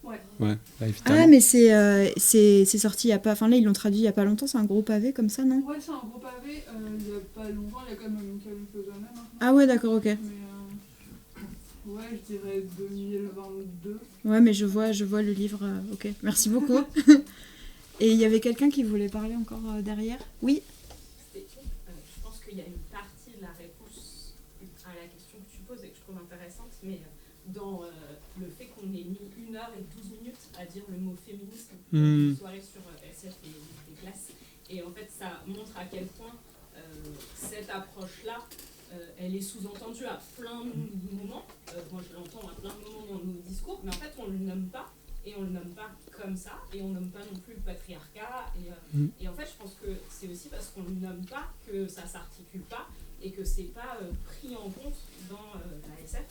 Ouais. Ouais, là, évidemment. Ah, mais c'est sorti il y a pas... Enfin là, ils l'ont traduit il y a pas longtemps, c'est un gros pavé comme ça, non? Ouais, c'est un gros pavé. Il y a pas longtemps, il y a quand même quelques années maintenant. Ah ouais, d'accord, ok. Mais ouais, je dirais 2022. Ouais, mais je vois le livre, ok. Merci beaucoup. Et il y avait quelqu'un qui voulait parler encore derrière? Oui? Je pense qu'il y a une partie de la réponse à la question que tu poses et que je trouve intéressante, mais dans le fait qu'on ait mis 1 heure et 12 minutes à dire le mot féminisme pour une soirée sur SF et des classes. Et en fait, ça montre à quel point cette approche-là, elle est sous-entendue à plein de moments. Moi, je l'entends à plein de moments dans nos discours, mais en fait, on ne le nomme pas. Et on ne le nomme pas comme ça, et on ne nomme pas non plus le patriarcat. Et en fait, je pense que c'est aussi parce qu'on ne le nomme pas que ça ne s'articule pas, et que ce n'est pas pris en compte dans la SF.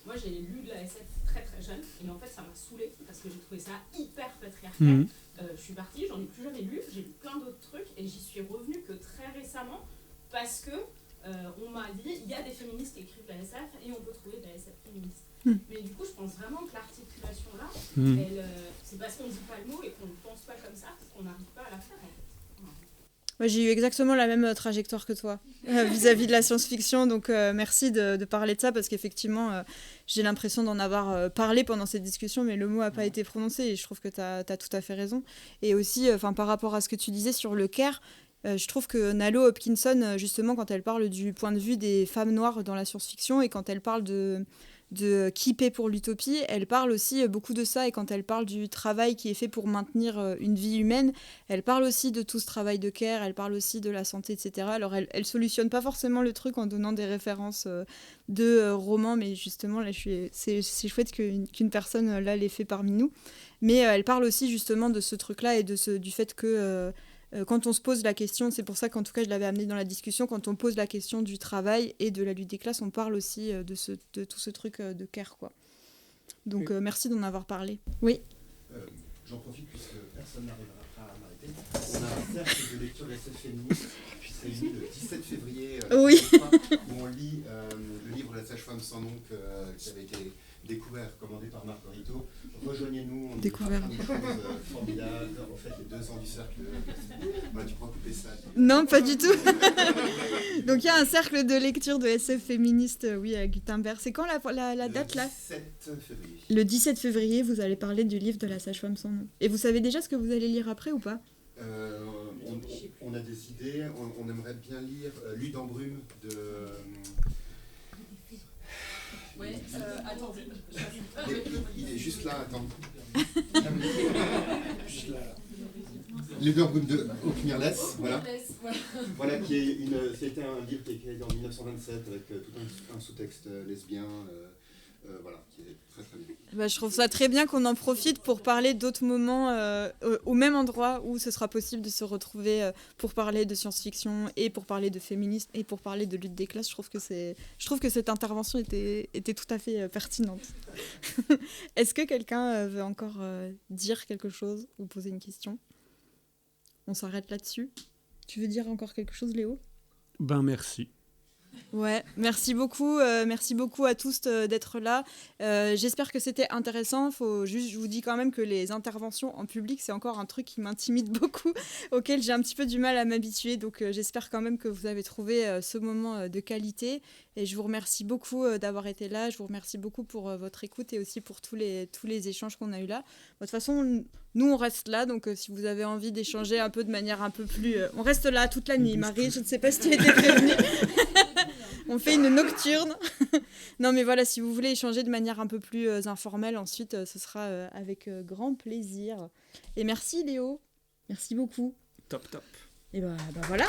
Moi, j'ai lu de la SF très très jeune, et en fait, ça m'a saoulée, parce que j'ai trouvé ça hyper patriarcal. Je suis partie, j'en ai plus jamais lu, j'ai lu plein d'autres trucs, et j'y suis revenue que très récemment, parce que on m'a dit, il y a des féministes qui écrivent de la SF, et on peut trouver de la SF féministe. Mais du coup, je pense vraiment que l'articulation-là, c'est parce qu'on ne dit pas le mot et qu'on ne pense pas comme ça qu'on n'arrive pas à la faire, en fait. Moi, j'ai eu exactement la même trajectoire que toi vis-à-vis de la science-fiction, donc merci de parler de ça, parce qu'effectivement, j'ai l'impression d'en avoir parlé pendant cette discussion, mais le mot n'a pas été prononcé, et je trouve que tu as tout à fait raison. Et aussi, par rapport à ce que tu disais sur le CAIR, je trouve que Nalo Hopkinson, justement, quand elle parle du point de vue des femmes noires dans la science-fiction, et quand elle parle de qui paie pour l'utopie, elle parle aussi beaucoup de ça, et quand elle parle du travail qui est fait pour maintenir une vie humaine, elle parle aussi de tout ce travail de care, elle parle aussi de la santé, etc. Alors elle solutionne pas forcément le truc en donnant des références de romans, mais justement là c'est chouette qu'une personne là l'ait fait parmi nous, mais elle parle aussi justement de ce truc là et du fait que quand on se pose la question, c'est pour ça qu'en tout cas je l'avais amené dans la discussion, quand on pose la question du travail et de la lutte des classes, on parle aussi de tout ce truc de care, quoi. Donc merci d'en avoir parlé. Oui. J'en profite puisque personne n'arrivera à m'arrêter. On a un cercle de lecture de la SF féministe qui s'est réuni le 17 février Oui. où on lit le livre La sage-femme sans nom qui avait été découvert, commandé par Margarito. Rejoignez-nous, on Découvert. plein de choses formidables. En fait, les 2 ans du cercle. Voilà, tu pourras couper ça. Non, pas du tout. Donc il y a un cercle de lecture de SF féministe, oui, à Gutenberg. C'est quand la date là? Le 17 février. Le 17 février, vous allez parler du livre de la sage-femme sans nom. Et vous savez déjà ce que vous allez lire après ou pas? On a des idées, on aimerait bien lire Lune en brume de... Ouais, attends. Il est juste là, attends. Lune en brume de Hawk-Mirless, voilà. Voilà, c'était un livre qui est écrit en 1927 avec tout un sous-texte lesbien, voilà, qui est Très très bien. Bah, je trouve ça très bien qu'on en profite pour parler d'autres moments au même endroit où ce sera possible de se retrouver pour parler de science-fiction et pour parler de féminisme et pour parler de lutte des classes. Je trouve que cette intervention était tout à fait pertinente. Est-ce que quelqu'un veut encore dire quelque chose ou poser une question ? On s'arrête là-dessus. Tu veux dire encore quelque chose, Léo ? Ben merci. Ouais, merci beaucoup à tous d'être là. J'espère que c'était intéressant. Je vous dis quand même que les interventions en public, c'est encore un truc qui m'intimide beaucoup, auquel j'ai un petit peu du mal à m'habituer. Donc j'espère quand même que vous avez trouvé ce moment de qualité. Et je vous remercie beaucoup d'avoir été là. Je vous remercie beaucoup pour votre écoute et aussi pour tous les échanges qu'on a eu là. De toute façon, nous, on reste là. Donc si vous avez envie d'échanger un peu de manière un peu plus... on reste là toute la nuit. Marie, je ne sais pas si tu as été prévenue. On fait une nocturne. Non, mais voilà, si vous voulez échanger de manière un peu plus informelle, ensuite, ce sera avec grand plaisir. Et merci, Léo. Merci beaucoup. Top. Et bah voilà.